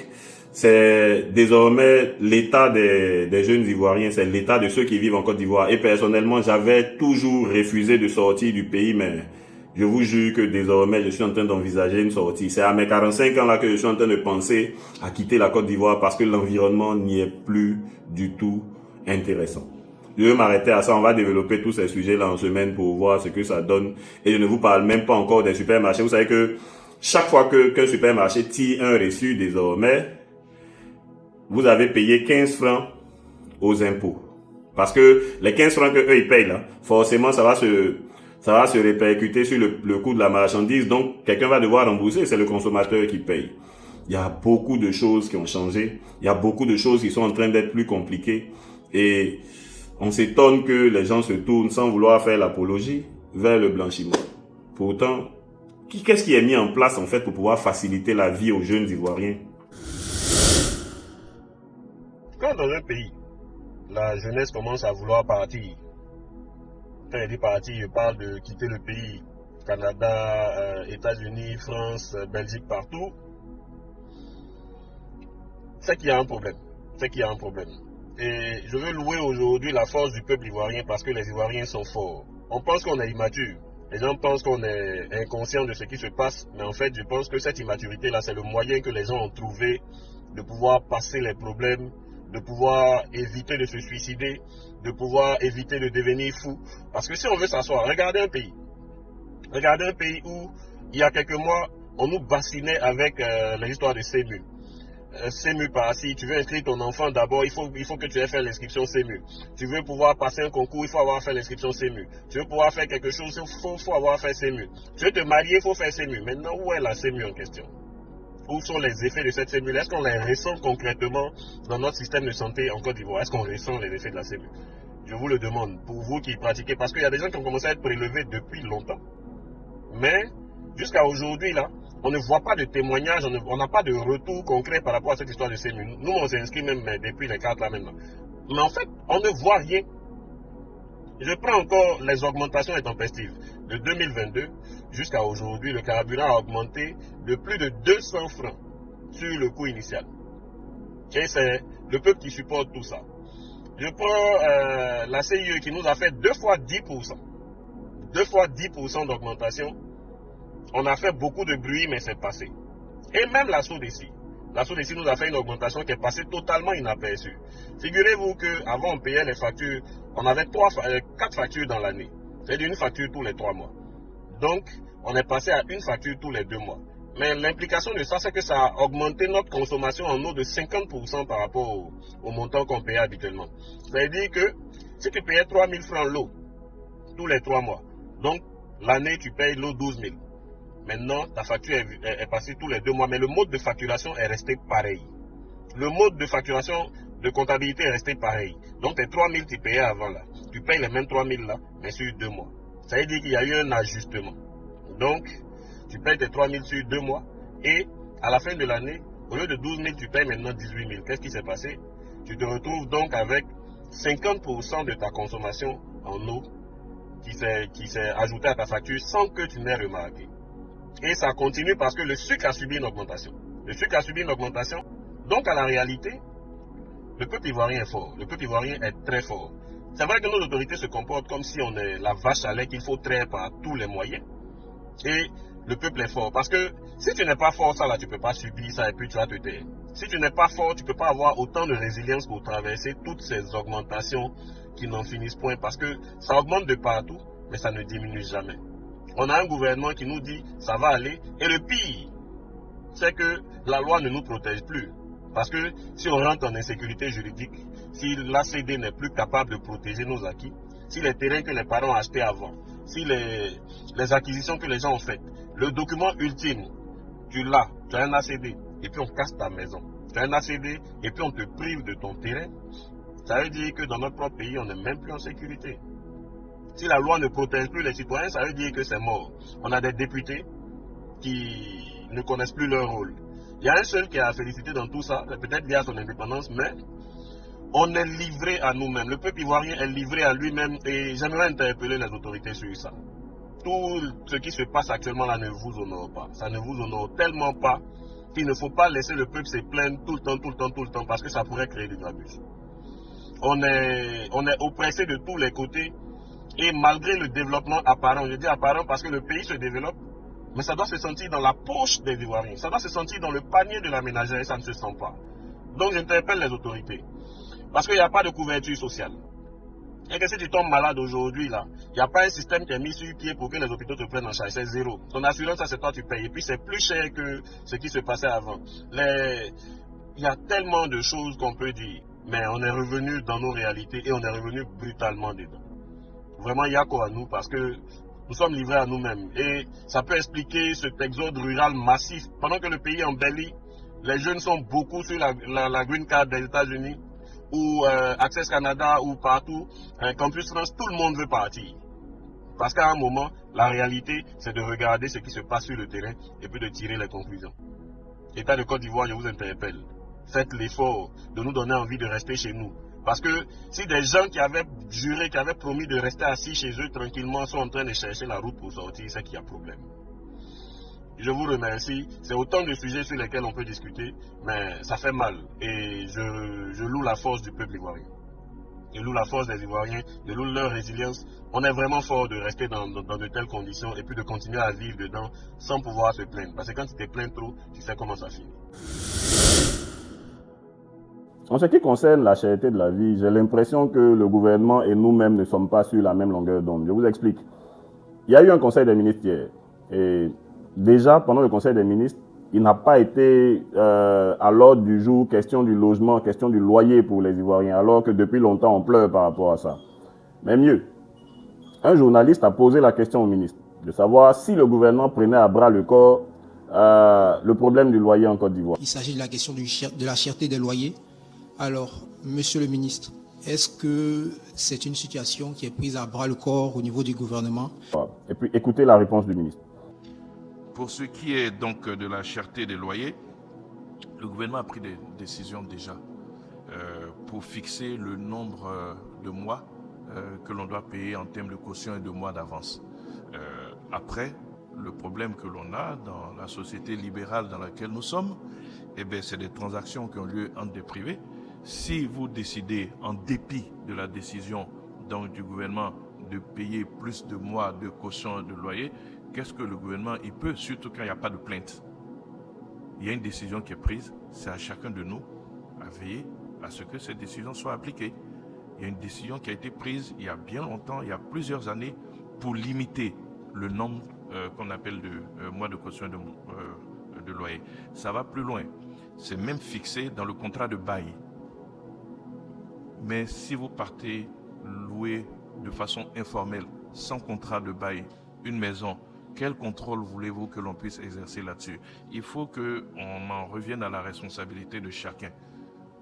c'est désormais l'état des jeunes Ivoiriens, c'est l'état de ceux qui vivent en Côte d'Ivoire. Et personnellement, j'avais toujours refusé de sortir du pays, mais je vous jure que désormais, je suis en train d'envisager une sortie. C'est à mes 45 ans là que je suis en train de penser à quitter la Côte d'Ivoire parce que l'environnement n'y est plus du tout intéressant. Je vais m'arrêter à ça, on va développer tous ces sujets-là en semaine pour voir ce que ça donne. Et je ne vous parle même pas encore des supermarchés. Vous savez que chaque fois qu'un supermarché tire un reçu désormais, vous avez payé 15 francs aux impôts. Parce que les 15 francs que eux ils payent là, forcément ça va se répercuter sur le coût de la marchandise. Donc quelqu'un va devoir rembourser, c'est le consommateur qui paye. Il y a beaucoup de choses qui ont changé. Il y a beaucoup de choses qui sont en train d'être plus compliquées. Et on s'étonne que les gens se tournent sans vouloir faire l'apologie vers le blanchiment. Pourtant, qu'est-ce qui est mis en place en fait pour pouvoir faciliter la vie aux jeunes Ivoiriens? Quand dans un pays, la jeunesse commence à vouloir partir, quand elle dit partir, je parle de quitter le pays, Canada, États-Unis, France, Belgique, partout, c'est qu'il y a un problème. Et je veux louer aujourd'hui la force du peuple ivoirien parce que les Ivoiriens sont forts. On pense qu'on est immature. Les gens pensent qu'on est inconscient de ce qui se passe, mais en fait, je pense que cette immaturité-là, c'est le moyen que les gens ont trouvé de pouvoir passer les problèmes, de pouvoir éviter de se suicider, de pouvoir éviter de devenir fou. Parce que si on veut s'asseoir, regardez un pays où, il y a quelques mois, on nous bassinait avec l'histoire de CEMU. CEMU par si tu veux inscrire ton enfant d'abord, il faut que tu aies fait l'inscription CEMU. Tu veux pouvoir passer un concours, il faut avoir fait l'inscription CEMU. Tu veux pouvoir faire quelque chose, il faut avoir fait CEMU. Tu veux te marier, il faut faire CEMU. Maintenant, où est la CEMU en question? Où sont les effets de cette CEMU? Est-ce qu'on les ressent concrètement dans notre système de santé en Côte d'Ivoire? Est-ce qu'on ressent les effets de la CEMU? Je vous le demande, pour vous qui pratiquez, parce qu'il y a des gens qui ont commencé à être prélevés depuis longtemps. Mais, jusqu'à aujourd'hui, là, on ne voit pas de témoignages, on n'a pas de retour concret par rapport à cette histoire de CEMU. Nous, on s'est inscrit même depuis les cartes là maintenant. Mais en fait, on ne voit rien. Je prends encore les augmentations intempestives. De 2022 jusqu'à aujourd'hui, le carburant a augmenté de plus de 200 francs sur le coût initial. Et c'est le peuple qui supporte tout ça. Je prends la CIE qui nous a fait 2 fois 10%. 2 fois 10% d'augmentation. On a fait beaucoup de bruit, mais c'est passé. Et même la SODECI. La SODECI nous a fait une augmentation qui est passée totalement inaperçue. Figurez-vous qu'avant, on payait les factures. On avait 4 factures dans l'année. C'est-à-dire une facture tous les 3 mois. Donc, on est passé à une facture tous les 2 mois. Mais l'implication de ça, c'est que ça a augmenté notre consommation en eau de 50% par rapport au montant qu'on payait habituellement. C'est-à-dire que si tu payais 3 000 francs l'eau tous les 3 mois, donc l'année, tu payes l'eau 12 000. Maintenant, ta facture est passée tous les 2 mois, mais le mode de facturation est resté pareil. Le mode de facturation de comptabilité est resté pareil. Donc, tes 3 000 tu payais avant là. Tu payes les mêmes 3 000 là, mais sur 2 mois. Ça veut dire qu'il y a eu un ajustement. Donc, tu payes tes 3 000 sur 2 mois et à la fin de l'année, au lieu de 12 000, tu payes maintenant 18 000. Qu'est-ce qui s'est passé? Tu te retrouves donc avec 50% de ta consommation en eau qui s'est ajoutée à ta facture sans que tu n'aies remarqué. Et ça continue parce que le sucre a subi une augmentation. Le sucre a subi une augmentation. Donc, à la réalité, le peuple ivoirien est fort. Le peuple ivoirien est très fort. C'est vrai que nos autorités se comportent comme si on est la vache à lait qu'il faut traire par tous les moyens. Et le peuple est fort. Parce que si tu n'es pas fort, ça là, tu ne peux pas subir ça et puis tu vas te taire. Si tu n'es pas fort, tu ne peux pas avoir autant de résilience pour traverser toutes ces augmentations qui n'en finissent point. Parce que ça augmente de partout, mais ça ne diminue jamais. On a un gouvernement qui nous dit ça va aller. Et le pire, c'est que la loi ne nous protège plus. Parce que si on rentre en insécurité juridique, si l'ACD n'est plus capable de protéger nos acquis, si les terrains que les parents ont achetés avant, si les acquisitions que les gens ont faites, le document ultime, tu l'as, tu as un ACD, et puis on casse ta maison. Tu as un ACD, et puis on te prive de ton terrain. Ça veut dire que dans notre propre pays, on n'est même plus en sécurité. Si la loi ne protège plus les citoyens, ça veut dire que c'est mort. On a des députés qui ne connaissent plus leur rôle. Il y a un seul qui a félicité dans tout ça, peut-être lié à son indépendance, mais on est livré à nous-mêmes. Le peuple ivoirien est livré à lui-même et j'aimerais interpeller les autorités sur ça. Tout ce qui se passe actuellement là ne vous honore pas. Ça ne vous honore tellement pas qu'il ne faut pas laisser le peuple se plaindre tout le temps, parce que ça pourrait créer du grabuge. On est oppressé de tous les côtés et malgré le développement apparent, je dis apparent parce que le pays se développe, mais ça doit se sentir dans la poche des Ivoiriens, ça doit se sentir dans le panier de la ménagère et ça ne se sent pas. Donc j'interpelle les autorités, parce qu'il n'y a pas de couverture sociale. Et que si tu tombes malade aujourd'hui, là, il n'y a pas un système qui est mis sur pied pour que les hôpitaux te prennent en charge, c'est zéro. Ton assurance, ça c'est toi tu payes, et puis c'est plus cher que ce qui se passait avant. Il y a tellement de choses qu'on peut dire, mais on est revenu dans nos réalités et on est revenu brutalement dedans. Vraiment, il y a quoi à nous, parce que nous sommes livrés à nous-mêmes. Et ça peut expliquer cet exode rural massif. Pendant que le pays embellit, les jeunes sont beaucoup sur la green card des États-Unis, ou Access Canada, ou partout, Campus France, tout le monde veut partir. Parce qu'à un moment, la réalité, c'est de regarder ce qui se passe sur le terrain et puis de tirer les conclusions. État de Côte d'Ivoire, je vous interpelle. Faites l'effort de nous donner envie de rester chez nous. Parce que si des gens qui avaient juré, qui avaient promis de rester assis chez eux tranquillement sont en train de chercher la route pour sortir, c'est qu'il y a problème. Je vous remercie. C'est autant de sujets sur lesquels on peut discuter, mais ça fait mal. Et je loue la force du peuple ivoirien. Je loue la force des Ivoiriens, je loue leur résilience. On est vraiment fort de rester dans de telles conditions et puis de continuer à vivre dedans sans pouvoir se plaindre. Parce que quand tu te plains trop, tu sais comment ça finit. En ce qui concerne la cherté de la vie, j'ai l'impression que le gouvernement et nous-mêmes ne sommes pas sur la même longueur d'onde. Je vous explique. Il y a eu un conseil des ministres hier. Et déjà, pendant le conseil des ministres, il n'a pas été à l'ordre du jour question du logement, question du loyer pour les Ivoiriens, alors que depuis longtemps, on pleure par rapport à ça. Mais mieux, un journaliste a posé la question au ministre de savoir si le gouvernement prenait à bras le corps le problème du loyer en Côte d'Ivoire. Il s'agit de la question de la cherté des loyers. Alors, monsieur le ministre, est-ce que c'est une situation qui est prise à bras le corps au niveau du gouvernement? Et puis, écoutez la réponse du ministre. Pour ce qui est donc de la cherté des loyers, le gouvernement a pris des décisions déjà pour fixer le nombre de mois que l'on doit payer en termes de caution et de mois d'avance. Après, le problème que l'on a dans la société libérale dans laquelle nous sommes, eh bien, c'est des transactions qui ont lieu entre des privés. Si vous décidez, en dépit de la décision donc, du gouvernement de payer plus de mois de caution de loyer, qu'est-ce que le gouvernement il peut, surtout quand il n'y a pas de plainte? Il y a une décision qui est prise, c'est à chacun de nous à veiller à ce que cette décision soit appliquée. Il y a une décision qui a été prise il y a bien longtemps, il y a plusieurs années, pour limiter le nombre qu'on appelle de mois de caution de loyer. Ça va plus loin. C'est même fixé dans le contrat de bail. Mais si vous partez louer de façon informelle, sans contrat de bail, une maison, quel contrôle voulez-vous que l'on puisse exercer là-dessus? Il faut qu'on en revienne à la responsabilité de chacun.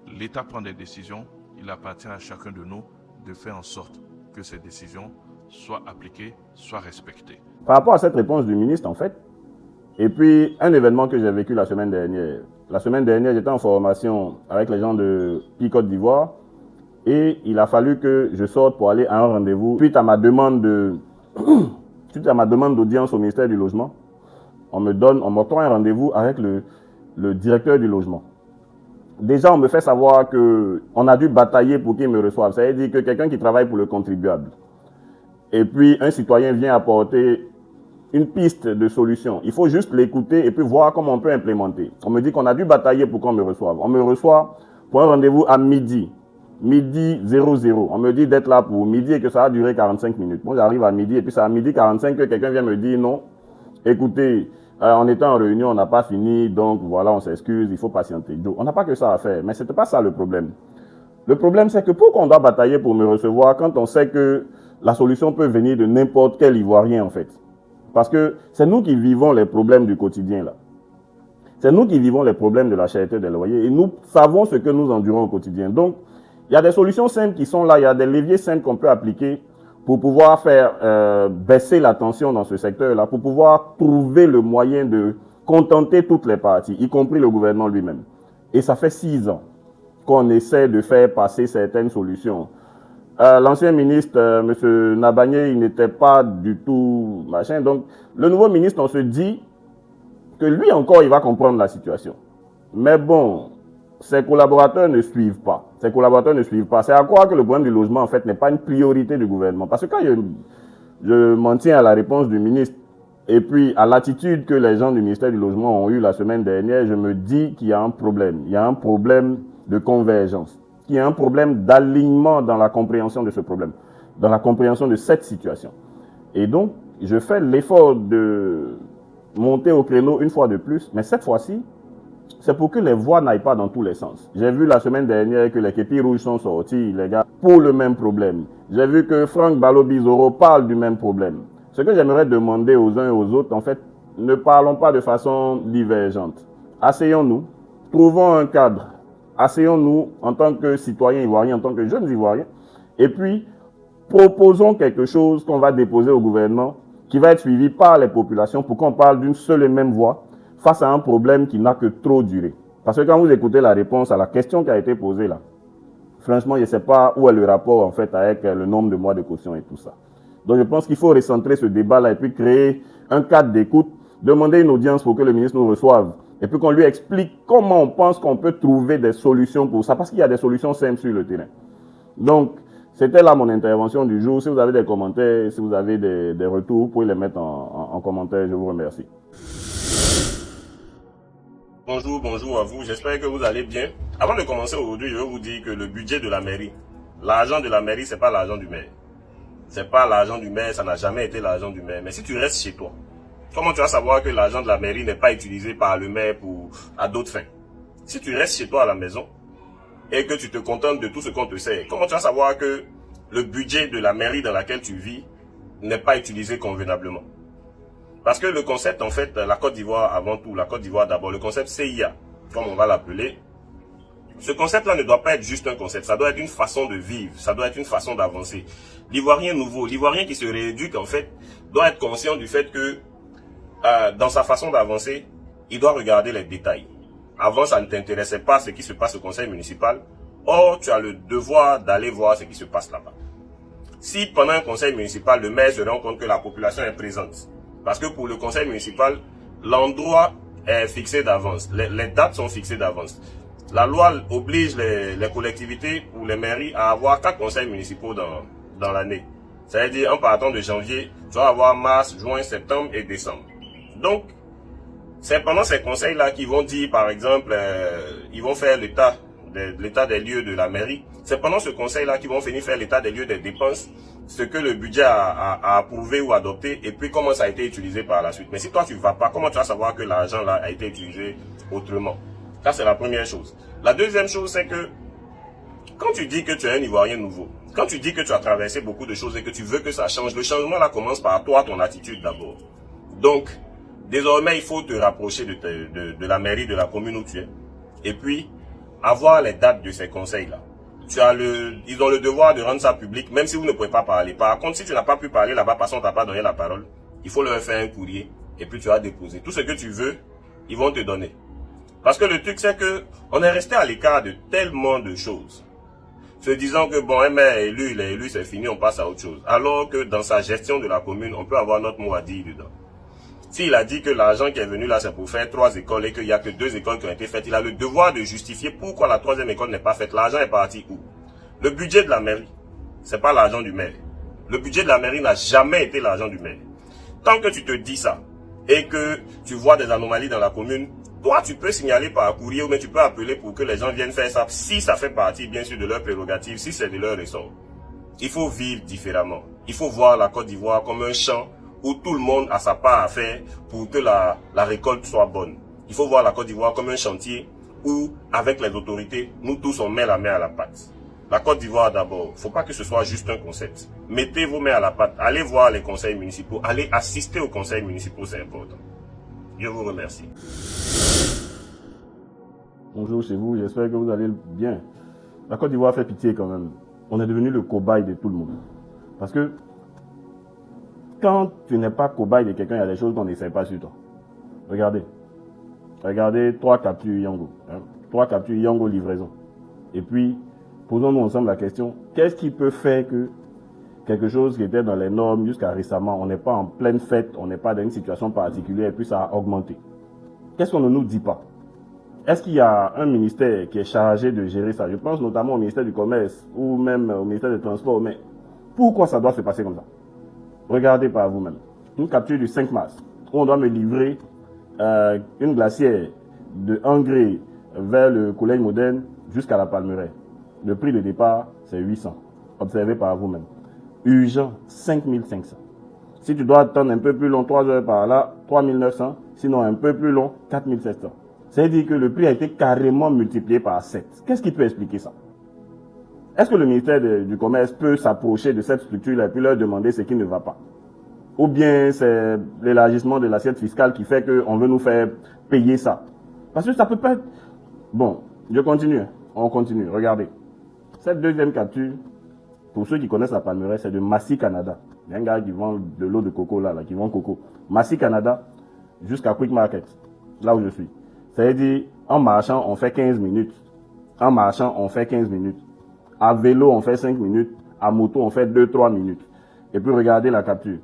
L'État prend des décisions, il appartient à chacun de nous de faire en sorte que ces décisions soit appliquée, soit respectée. Par rapport à cette réponse du ministre, en fait, et puis un événement que j'ai vécu la semaine dernière. La semaine dernière, j'étais en formation avec les gens de Côte d'Ivoire et il a fallu que je sorte pour aller à un rendez-vous. Suite à ma demande d'audience au ministère du Logement, on m'octroie un rendez-vous avec le directeur du logement. Déjà, on me fait savoir qu'on a dû batailler pour qu'il me reçoive. Ça veut dire que quelqu'un qui travaille pour le contribuable. Et puis, un citoyen vient apporter une piste de solution. Il faut juste l'écouter et puis voir comment on peut implémenter. On me dit qu'on a dû batailler pour qu'on me reçoive. On me reçoit pour un rendez-vous à midi 00. On me dit d'être là pour midi et que ça va durer 45 minutes. Moi, j'arrive à midi et puis c'est à midi 45 que quelqu'un vient me dire non. Écoutez, on était en réunion, on n'a pas fini, donc voilà, on s'excuse, il faut patienter. On n'a pas que ça à faire, mais c'était pas ça le problème. Le problème, c'est que pourquoi on doit batailler pour me recevoir quand on sait que la solution peut venir de n'importe quel Ivoirien, en fait? Parce que c'est nous qui vivons les problèmes du quotidien, là. C'est nous qui vivons les problèmes de la cherté des loyers et nous savons ce que nous endurons au quotidien. Donc, il y a des solutions simples qui sont là, il y a des leviers simples qu'on peut appliquer pour pouvoir faire baisser la tension dans ce secteur-là, pour pouvoir trouver le moyen de contenter toutes les parties, y compris le gouvernement lui-même. Et ça fait 6 ans qu'on essaie de faire passer certaines solutions. L'ancien ministre, M. Nabagné, il n'était pas du tout machin. Donc, le nouveau ministre, on se dit que lui encore, il va comprendre la situation. Mais bon, ses collaborateurs ne suivent pas. C'est à croire que le problème du logement, en fait, n'est pas une priorité du gouvernement. Parce que quand je m'en tiens à la réponse du ministre et puis à l'attitude que les gens du ministère du Logement ont eue la semaine dernière, je me dis qu'il y a un problème. Il y a un problème de convergence. Il y a un problème d'alignement dans la compréhension de ce problème, dans la compréhension de cette situation. Et donc, je fais l'effort de monter au créneau une fois de plus, mais cette fois-ci, c'est pour que les voix n'aillent pas dans tous les sens. J'ai vu la semaine dernière que les képis rouges sont sortis, les gars, pour le même problème. J'ai vu que Franck Balo-Bizoro parle du même problème. Ce que j'aimerais demander aux uns et aux autres, en fait, ne parlons pas de façon divergente. Asseyons-nous, trouvons un cadre. Asseyons-nous en tant que citoyens ivoiriens, en tant que jeunes ivoiriens, et puis proposons quelque chose qu'on va déposer au gouvernement, qui va être suivi par les populations pour qu'on parle d'une seule et même voix face à un problème qui n'a que trop duré. Parce que quand vous écoutez la réponse à la question qui a été posée là, franchement, je ne sais pas où est le rapport en fait avec le nombre de mois de caution et tout ça. Donc je pense qu'il faut recentrer ce débat-là et puis créer un cadre d'écoute, demander une audience pour que le ministre nous reçoive et puis qu'on lui explique comment on pense qu'on peut trouver des solutions pour ça, parce qu'il y a des solutions simples sur le terrain. Donc, c'était là mon intervention du jour. Si vous avez des commentaires, si vous avez des retours, vous pouvez les mettre en commentaire. Je vous remercie. Bonjour à vous. J'espère que vous allez bien. Avant de commencer aujourd'hui, je vais vous dire que le budget de la mairie, l'argent de la mairie, c'est pas l'argent du maire. C'est pas l'argent du maire, ça n'a jamais été l'argent du maire. Mais si tu restes chez toi, comment tu vas savoir que l'argent de la mairie n'est pas utilisé par le maire à d'autres fins? Si tu restes chez toi à la maison et que tu te contentes de tout ce qu'on te sert, comment tu vas savoir que le budget de la mairie dans laquelle tu vis n'est pas utilisé convenablement? Parce que le concept, en fait, la Côte d'Ivoire avant tout, la Côte d'Ivoire d'abord, le concept CIA, comme on va l'appeler, ce concept-là ne doit pas être juste un concept, ça doit être une façon de vivre, ça doit être une façon d'avancer. L'Ivoirien nouveau, l'Ivoirien qui se rééduque, en fait, doit être conscient du fait que dans sa façon d'avancer, il doit regarder les détails. Avant, ça ne t'intéressait pas ce qui se passe au conseil municipal. Or, tu as le devoir d'aller voir ce qui se passe là-bas. Si pendant un conseil municipal, le maire se rend compte que la population est présente, parce que pour le conseil municipal, l'endroit est fixé d'avance, les dates sont fixées d'avance. La loi oblige les collectivités ou les mairies à avoir 4 conseils municipaux dans l'année. Ça veut dire, en partant de janvier, tu vas avoir mars, juin, septembre et décembre. Donc, c'est pendant ces conseils-là qu'ils vont dire, par exemple, ils vont faire l'état des lieux de la mairie. C'est pendant ce conseil-là qu'ils vont venir faire l'état des lieux des dépenses, ce que le budget a approuvé ou adopté, et puis comment ça a été utilisé par la suite. Mais si toi tu ne vas pas, comment tu vas savoir que l'argent là a été utilisé autrement? Ça, c'est la première chose. La deuxième chose, c'est que quand tu dis que tu es un Ivoirien nouveau, quand tu dis que tu as traversé beaucoup de choses et que tu veux que ça change, le changement là commence par toi, ton attitude d'abord. Donc, désormais, il faut te rapprocher de la mairie, de la commune où tu es, et puis avoir les dates de ces conseils-là. ils ont le devoir de rendre ça public, même si vous ne pouvez pas parler. Par contre, si tu n'as pas pu parler là-bas parce qu'on t'a pas donné la parole, il faut leur faire un courrier et puis tu vas déposer. Tout ce que tu veux, ils vont te donner. Parce que le truc, c'est que on est resté à l'écart de tellement de choses. Se disant que bon, un maire élu, il est élu, c'est fini, on passe à autre chose. Alors que dans sa gestion de la commune, on peut avoir notre mot à dire dedans. S'il a dit que l'argent qui est venu là, c'est pour faire 3 écoles et qu'il n'y a que 2 écoles qui ont été faites, il a le devoir de justifier pourquoi la 3e école n'est pas faite. L'argent est parti où? Le budget de la mairie, c'est pas l'argent du maire. Le budget de la mairie n'a jamais été l'argent du maire. Tant que tu te dis ça et que tu vois des anomalies dans la commune, toi, tu peux signaler par courrier ou mais tu peux appeler pour que les gens viennent faire ça. Si ça fait partie, bien sûr, de leurs prérogatives, si c'est de leur ressort. Il faut vivre différemment. Il faut voir la Côte d'Ivoire comme un champ où tout le monde a sa part à faire pour que la récolte soit bonne. Il faut voir la Côte d'Ivoire comme un chantier où, avec les autorités, nous tous on met la main à la pâte. La Côte d'Ivoire d'abord, faut pas que ce soit juste un concept. Mettez vos mains à la pâte, allez voir les conseils municipaux, allez assister aux conseils municipaux, c'est important. Je vous remercie. Bonjour chez vous, j'espère que vous allez bien. La Côte d'Ivoire fait pitié quand même. On est devenu le cobaye de tout le monde. Parce que quand tu n'es pas cobaye de quelqu'un, il y a des choses qu'on n'essaie pas sur toi. Regardez. Regardez 3 captures Yango. 3 captures Yango livraison. Et puis, posons-nous ensemble la question, qu'est-ce qui peut faire que quelque chose qui était dans les normes jusqu'à récemment, on n'est pas en pleine fête, on n'est pas dans une situation particulière et puis ça a augmenté? Qu'est-ce qu'on ne nous dit pas? Est-ce qu'il y a un ministère qui est chargé de gérer ça? Je pense notamment au ministère du Commerce ou même au ministère des Transports. Mais pourquoi ça doit se passer comme ça? Regardez par vous-même. Une capture du 5 mars où on doit me livrer une glacière de Engré vers le collège moderne jusqu'à la Palmeraie. Le prix de départ, c'est 800. Observez par vous-même. Urgent, 5500. Si tu dois attendre un peu plus long, 3 heures par là, 3900. Sinon un peu plus long, 4700. C'est-à-dire que le prix a été carrément multiplié par 7. Qu'est-ce qui peut expliquer ça? Est-ce que le ministère du Commerce peut s'approcher de cette structure-là et puis leur demander ce qui ne va pas? Ou bien c'est l'élargissement de l'assiette fiscale qui fait qu'on veut nous faire payer ça? Parce que ça peut pas être... Bon, je continue. On continue. Regardez. Cette deuxième capture, pour ceux qui connaissent la Palmeraie, c'est de Massy Canada. Il y a un gars qui vend de l'eau de coco là, qui vend coco. Massy Canada jusqu'à Quick Market, là où je suis. C'est-à-dire, en marchant, on fait 15 minutes. En marchant, on fait 15 minutes. À vélo, on fait 5 minutes. À moto, on fait 2-3 minutes. Et puis, regardez la capture.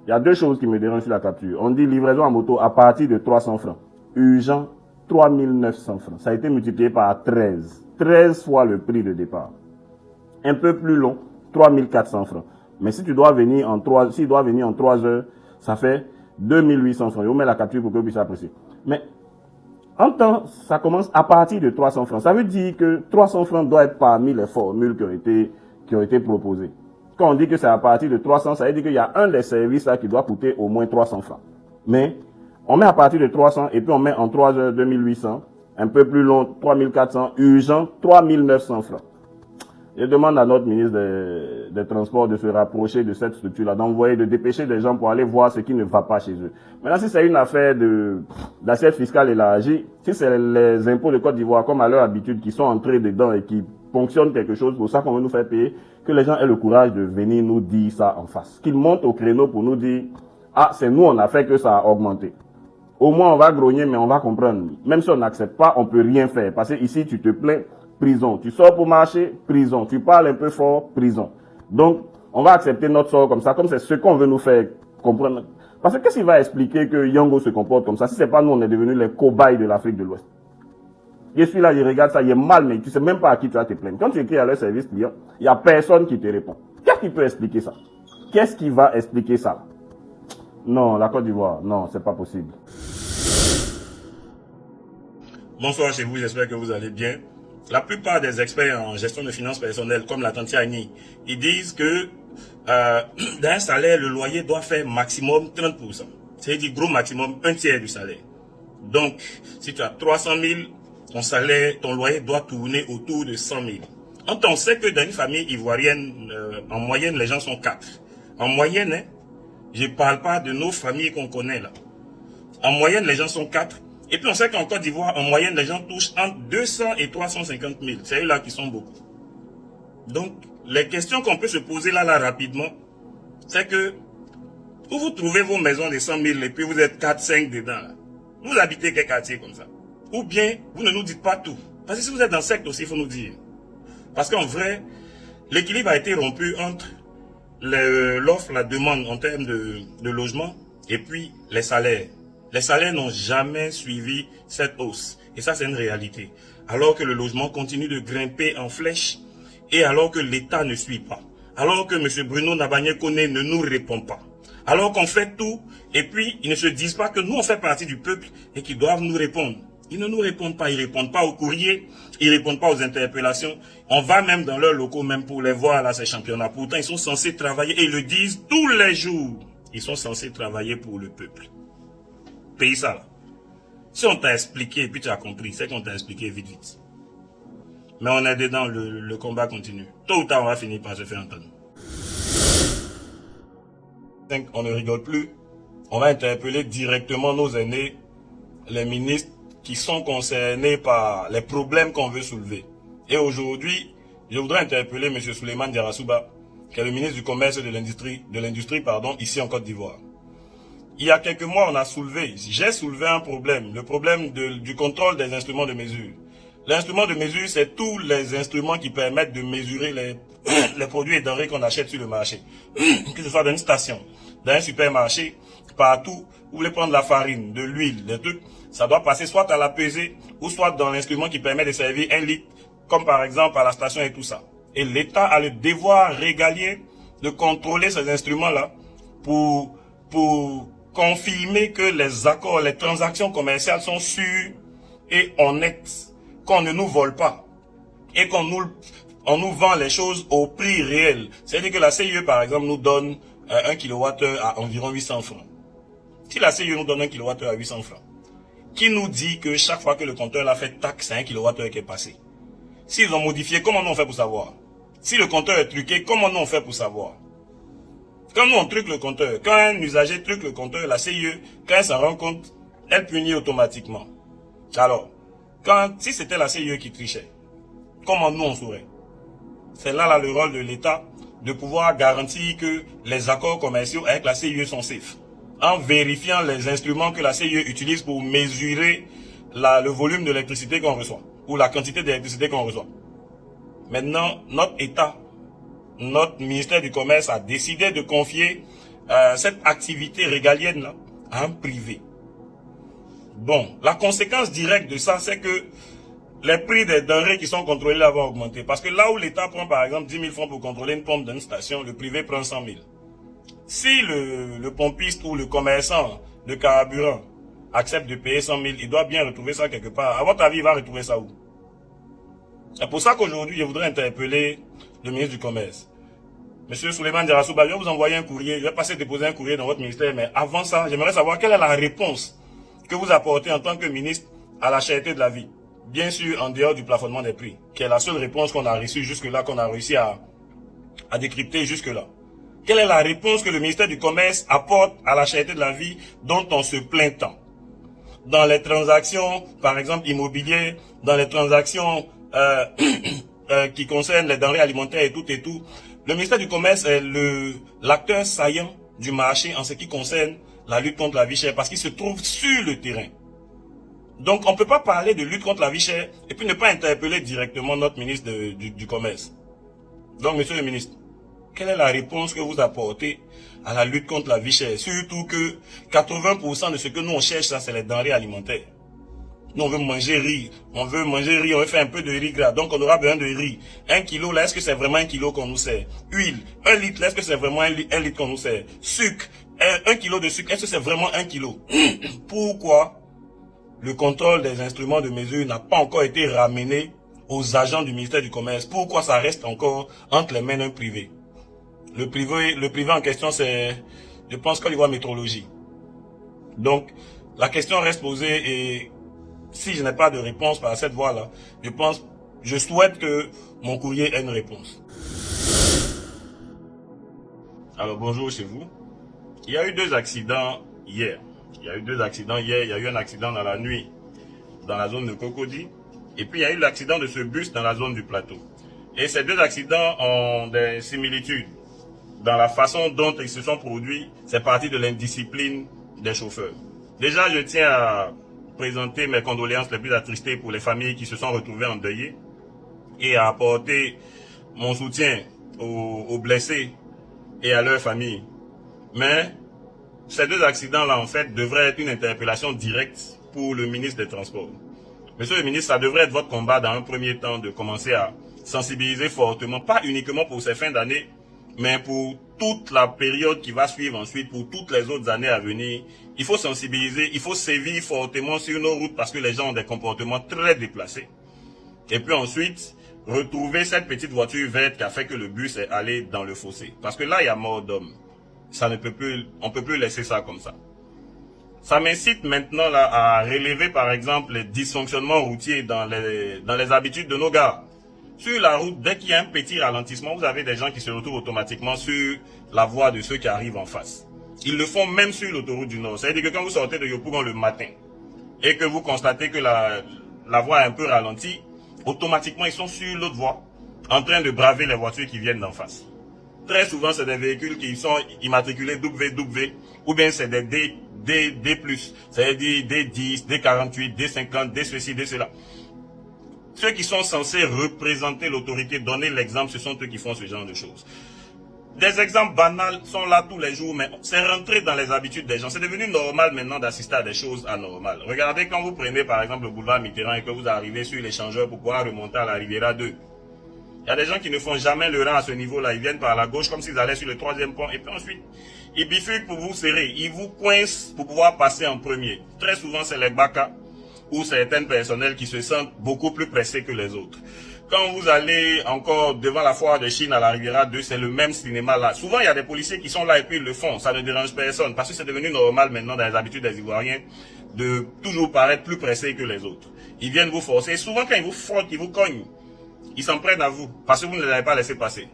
Il y a 2 choses qui me dérangent sur la capture. On dit livraison à moto à partir de 300 francs. Urgent, 3900 francs. Ça a été multiplié par 13. 13 fois le prix de départ. Un peu plus long, 3400 francs. Mais si tu dois venir en 3 heures, ça fait 2800 francs. Je vous mets la capture pour que vous puissiez apprécier. Mais, en temps, ça commence à partir de 300 francs. Ça veut dire que 300 francs doit être parmi les formules qui ont été proposées. Quand on dit que c'est à partir de 300, ça veut dire qu'il y a un des services là qui doit coûter au moins 300 francs. Mais, on met à partir de 300 et puis on met en 3 heures 2800, un peu plus long 3400, urgent 3900 francs. Je demande à notre ministre des Transports de se rapprocher de cette structure-là, de dépêcher des gens pour aller voir ce qui ne va pas chez eux. Maintenant, si c'est une affaire d'assiette fiscale élargie, si c'est les impôts de Côte d'Ivoire, comme à leur habitude, qui sont entrés dedans et qui ponctionnent quelque chose pour ça qu'on veut nous faire payer, que les gens aient le courage de venir nous dire ça en face. Qu'ils montent au créneau pour nous dire, ah, c'est nous, on a fait que ça a augmenté. Au moins, on va grogner, mais on va comprendre. Même si on n'accepte pas, on peut rien faire. Parce que ici, tu te plains, prison. Tu sors pour marcher, prison. Tu parles un peu fort, prison. Donc, on va accepter notre sort comme ça, comme c'est ce qu'on veut nous faire comprendre. Parce que qu'est-ce qui va expliquer que Yango se comporte comme ça, si c'est pas nous, on est devenus les cobayes de l'Afrique de l'Ouest? Je suis là, je regarde ça, il est mal, mais tu sais même pas à qui tu vas te plaindre. Quand tu écris à leur service client, il y a personne qui te répond. Qu'est-ce qui peut expliquer ça? Qu'est-ce qui va expliquer ça? Non, la Côte d'Ivoire, non, c'est pas possible. Bonsoir chez vous, j'espère que vous allez bien. La plupart des experts en gestion de finances personnelles, comme la tante Annie, ils disent que d'un salaire, le loyer doit faire maximum 30%. C'est-à-dire gros maximum, un tiers du salaire. Donc, si tu as 300 000, ton loyer doit tourner autour de 100 000. On sait que dans une famille ivoirienne, en moyenne, les gens sont 4. En moyenne, hein, je parle pas de nos familles qu'on connaît là. En moyenne, les gens sont 4. Et puis on sait qu'en Côte d'Ivoire, en moyenne, les gens touchent entre 200 et 350 000. C'est eux là qui sont beaucoup. Donc, les questions qu'on peut se poser là rapidement, c'est que où vous trouvez vos maisons de 100 000 et puis vous êtes 4-5 dedans là. Vous habitez quel quartier comme ça? Ou bien, vous ne nous dites pas tout. Parce que si vous êtes dans le secte aussi, il faut nous dire. Parce qu'en vrai, l'équilibre a été rompu entre l'offre, la demande en termes de logement et puis les salaires. Les salaires n'ont jamais suivi cette hausse. Et ça, c'est une réalité. Alors que le logement continue de grimper en flèche et alors que l'État ne suit pas. Alors que M. Bruno Nabagné-Kone ne nous répond pas. Alors qu'on fait tout et puis ils ne se disent pas que nous, on fait partie du peuple et qu'ils doivent nous répondre. Ils ne nous répondent pas, ils ne répondent pas aux courriers, ils ne répondent pas aux interpellations. On va même dans leurs locaux, même pour les voir là, ces championnats. Pourtant, ils sont censés travailler, et ils le disent tous les jours. Ils sont censés travailler pour le peuple. Paye ça là. Si on t'a expliqué et puis tu as compris, c'est qu'on t'a expliqué vite vite. Mais on est dedans, le combat continue. Tôt ou tard, on va finir par se faire entendre. On ne rigole plus. On va interpeller directement nos aînés, les ministres, qui sont concernés par les problèmes qu'on veut soulever. Et aujourd'hui, je voudrais interpeller M. Souleymane Diarra-Souba, qui est le ministre du Commerce et de l'Industrie, ici en Côte d'Ivoire. Il y a quelques mois, j'ai soulevé un problème, le problème du contrôle des instruments de mesure. L'instrument de mesure, c'est tous les instruments qui permettent de mesurer les produits et denrées qu'on achète sur le marché. Que ce soit dans une station, dans un supermarché, partout, vous voulez prendre la farine, de l'huile, des trucs, ça doit passer soit à la pesée, ou soit dans l'instrument qui permet de servir 1 litre, comme par exemple à la station et tout ça. Et l'État a le devoir régalien de contrôler ces instruments-là pour confirmer que les accords, les transactions commerciales sont sûres et honnêtes, qu'on ne nous vole pas et qu'on nous vend les choses au prix réel. C'est-à-dire que la CIE, par exemple, nous donne 1 kWh à environ 800 francs. Si la CIE nous donne 1 kWh à 800 francs, qui nous dit que chaque fois que le compteur l'a fait, tac, c'est 1 kWh qui est passé? S'ils ont modifié, comment nous on fait pour savoir? Si le compteur est truqué, comment nous on fait pour savoir? Quand nous on truque le compteur, quand un usager truque le compteur, la CIE, quand elle s'en rend compte, elle punit automatiquement. Alors, si c'était la CIE qui trichait, comment nous on saurait? C'est là le rôle de l'État de pouvoir garantir que les accords commerciaux avec la CIE sont safe, en vérifiant les instruments que la CIE utilise pour mesurer le volume de l'électricité qu'on reçoit, ou la quantité d'électricité qu'on reçoit. Maintenant, notre État, notre ministère du Commerce a décidé de confier cette activité régalienne-là à un privé. Bon, la conséquence directe de ça, c'est que les prix des denrées qui sont contrôlés là vont augmenter. Parce que là où l'État prend par exemple 10 000 francs pour contrôler une pompe d'une station, le privé prend 100 000. Si le pompiste ou le commerçant de carburant accepte de payer 100 000, il doit bien retrouver ça quelque part. À votre avis, il va retrouver ça où? C'est pour ça qu'aujourd'hui, je voudrais interpeller le ministre du Commerce. Monsieur Souleymane Diarra-Souba, je vais vous envoyer un courrier, je vais passer déposer un courrier dans votre ministère, mais avant ça, j'aimerais savoir quelle est la réponse que vous apportez en tant que ministre à la cherté de la vie. Bien sûr, en dehors du plafonnement des prix, qui est la seule réponse qu'on a reçue jusque-là, qu'on a réussi à décrypter jusque-là. Quelle est la réponse que le ministère du Commerce apporte à la cherté de la vie dont on se plaint tant? Dans les transactions, par exemple, immobilières, dans les transactions qui concernent les denrées alimentaires et tout, le ministère du Commerce est l'acteur saillant du marché en ce qui concerne la lutte contre la vie chère, parce qu'il se trouve sur le terrain. Donc, on ne peut pas parler de lutte contre la vie chère et puis ne pas interpeller directement notre ministre du Commerce. Donc, monsieur le ministre, quelle est la réponse que vous apportez à la lutte contre la vie chère? Surtout que 80% de ce que nous on cherche, ça, c'est les denrées alimentaires. Nous, on veut manger riz. On veut faire un peu de riz gras. Donc, on aura besoin de riz. 1 kilo, là, est-ce que c'est vraiment 1 kilo qu'on nous sert? Huile, 1 litre, là, est-ce que c'est vraiment 1 litre qu'on nous sert? Sucre, 1 kilo de sucre, est-ce que c'est vraiment 1 kilo? Pourquoi le contrôle des instruments de mesure n'a pas encore été ramené aux agents du ministère du Commerce? Pourquoi ça reste encore entre les mains d'un privé? Le privé en question, c'est, je pense, Côte d'Ivoire Métrologie. Donc, la question reste posée et si je n'ai pas de réponse par cette voie-là, je souhaite que mon courrier ait une réponse. Alors, bonjour chez vous. Il y a eu 2 accidents hier. Il y a eu un accident dans la nuit, dans la zone de Cocody. Et puis, il y a eu l'accident de ce bus dans la zone du plateau. Et ces deux accidents ont des similitudes. Dans la façon dont ils se sont produits, c'est parti de l'indiscipline des chauffeurs. Déjà, je tiens à présenter mes condoléances les plus attristées pour les familles qui se sont retrouvées endeuillées et à apporter mon soutien aux blessés et à leurs familles. Mais ces deux accidents-là, en fait, devraient être une interpellation directe pour le ministre des Transports. Monsieur le ministre, ça devrait être votre combat dans un premier temps de commencer à sensibiliser fortement, pas uniquement pour ces fins d'année, mais pour toute la période qui va suivre ensuite, pour toutes les autres années à venir. Il faut sensibiliser, il faut sévir fortement sur nos routes parce que les gens ont des comportements très déplacés. Et puis ensuite, retrouver cette petite voiture verte qui a fait que le bus est allé dans le fossé. Parce que là, il y a mort d'homme. Ça ne peut plus, on ne peut plus laisser ça comme ça. Ça m'incite maintenant là à relever par exemple les dysfonctionnements routiers dans les habitudes de nos gars. Sur la route, dès qu'il y a un petit ralentissement, vous avez des gens qui se retrouvent automatiquement sur la voie de ceux qui arrivent en face. Ils le font même sur l'autoroute du Nord. C'est-à-dire que quand vous sortez de Yopougon le matin et que vous constatez que la voie est un peu ralentie, automatiquement ils sont sur l'autre voie en train de braver les voitures qui viennent d'en face. Très souvent, c'est des véhicules qui sont immatriculés WW ou bien c'est des D+, c'est-à-dire D10, D48, D50, D ceci, D cela. Ceux qui sont censés représenter l'autorité, donner l'exemple, ce sont eux qui font ce genre de choses. Des exemples banals sont là tous les jours, mais c'est rentré dans les habitudes des gens. C'est devenu normal maintenant d'assister à des choses anormales. Regardez quand vous prenez par exemple le boulevard Mitterrand et que vous arrivez sur l'échangeur pour pouvoir remonter à la Riviera 2. Il y a des gens qui ne font jamais le rang à ce niveau-là. Ils viennent par la gauche comme s'ils allaient sur le 3e pont. Et puis ensuite, ils bifurquent pour vous serrer. Ils vous coincent pour pouvoir passer en premier. Très souvent, c'est les baka ou certains personnels qui se sentent beaucoup plus pressés que les autres. Quand vous allez encore devant la foire de Chine à la Riviera 2, c'est le même cinéma là. Souvent, il y a des policiers qui sont là et puis ils le font. Ça ne dérange personne parce que c'est devenu normal maintenant dans les habitudes des Ivoiriens de toujours paraître plus pressés que les autres. Ils viennent vous forcer. Et souvent, quand ils vous frottent, ils vous cognent. Ils s'en prennent à vous, parce que vous ne les avez pas laissé passer.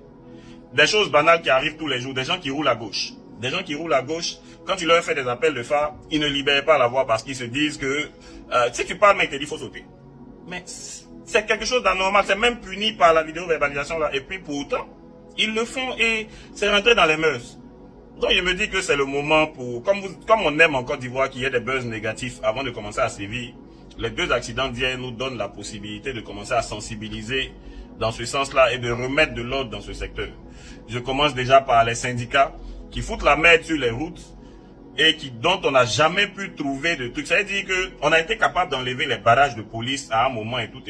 Des choses banales qui arrivent tous les jours, des gens qui roulent à gauche. Des gens qui roulent à gauche, quand tu leur fais des appels de phare, ils ne libèrent pas la voie parce qu'ils se disent que, si tu parles, mec, il te dit, il faut sauter. Mais c'est quelque chose d'anormal, c'est même puni par la vidéo-verbalisation là. Et puis pourtant, ils le font et c'est rentré dans les mœurs. Donc je me dis que c'est le moment pour, comme on aime en Côte d'Ivoire qu'il y ait des buzz négatifs avant de commencer à sévir, les deux accidents d'hier nous donnent la possibilité de commencer à sensibiliser dans ce sens-là et de remettre de l'ordre dans ce secteur. Je commence déjà par les syndicats qui foutent la merde sur les routes et dont on n'a jamais pu trouver de trucs. Ça veut dire qu'on a été capable d'enlever les barrages de police à un moment et tout.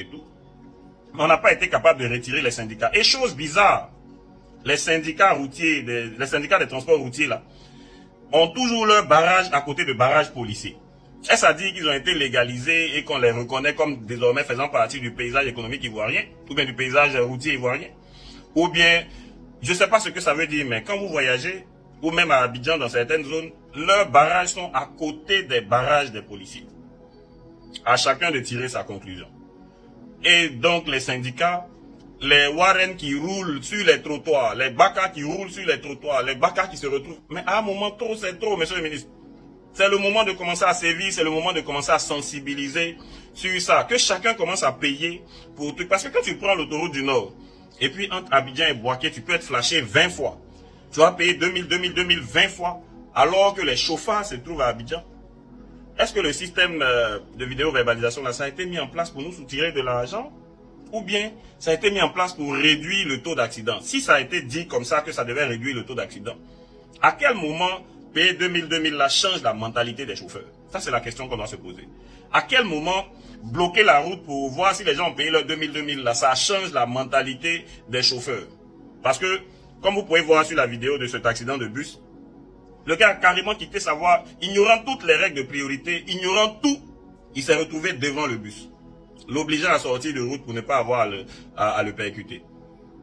Mais on n'a pas été capable de retirer les syndicats. Et chose bizarre, les syndicats routiers, les syndicats des transports routiers là, ont toujours leur barrage à côté de barrages policiers. Est-ce à dire qu'ils ont été légalisés et qu'on les reconnaît comme désormais faisant partie du paysage économique ivoirien, ou bien du paysage routier ivoirien, ou bien, je ne sais pas ce que ça veut dire, mais quand vous voyagez, ou même à Abidjan dans certaines zones, leurs barrages sont à côté des barrages des policiers. À chacun de tirer sa conclusion. Et donc les syndicats, les Warren qui roulent sur les trottoirs, les Baka qui roulent sur les trottoirs, les Baka qui se retrouvent, mais à un moment trop c'est trop, monsieur le ministre. C'est le moment de commencer à sévir, c'est le moment de commencer à sensibiliser sur ça. Que chacun commence à payer pour tout. Parce que quand tu prends l'autoroute du Nord, et puis entre Abidjan et Bouaké, tu peux être flashé 20 fois. Tu vas payer 2000, 20 fois, alors que les chauffeurs se trouvent à Abidjan. Est-ce que le système de vidéo-verbalisation, là, ça a été mis en place pour nous soutirer de l'argent? Ou bien ça a été mis en place pour réduire le taux d'accident? Si ça a été dit comme ça que ça devait réduire le taux d'accident, à quel moment payer 2000 là change la mentalité des chauffeurs? Ça, c'est la question qu'on doit se poser. À quel moment bloquer la route pour voir si les gens ont payé leur 2000 là, ça change la mentalité des chauffeurs? Parce que, comme vous pouvez voir sur la vidéo de cet accident de bus, le gars a carrément quitté sa voie, ignorant toutes les règles de priorité, ignorant tout, il s'est retrouvé devant le bus, l'obligeant à sortir de route pour ne pas avoir à le percuter.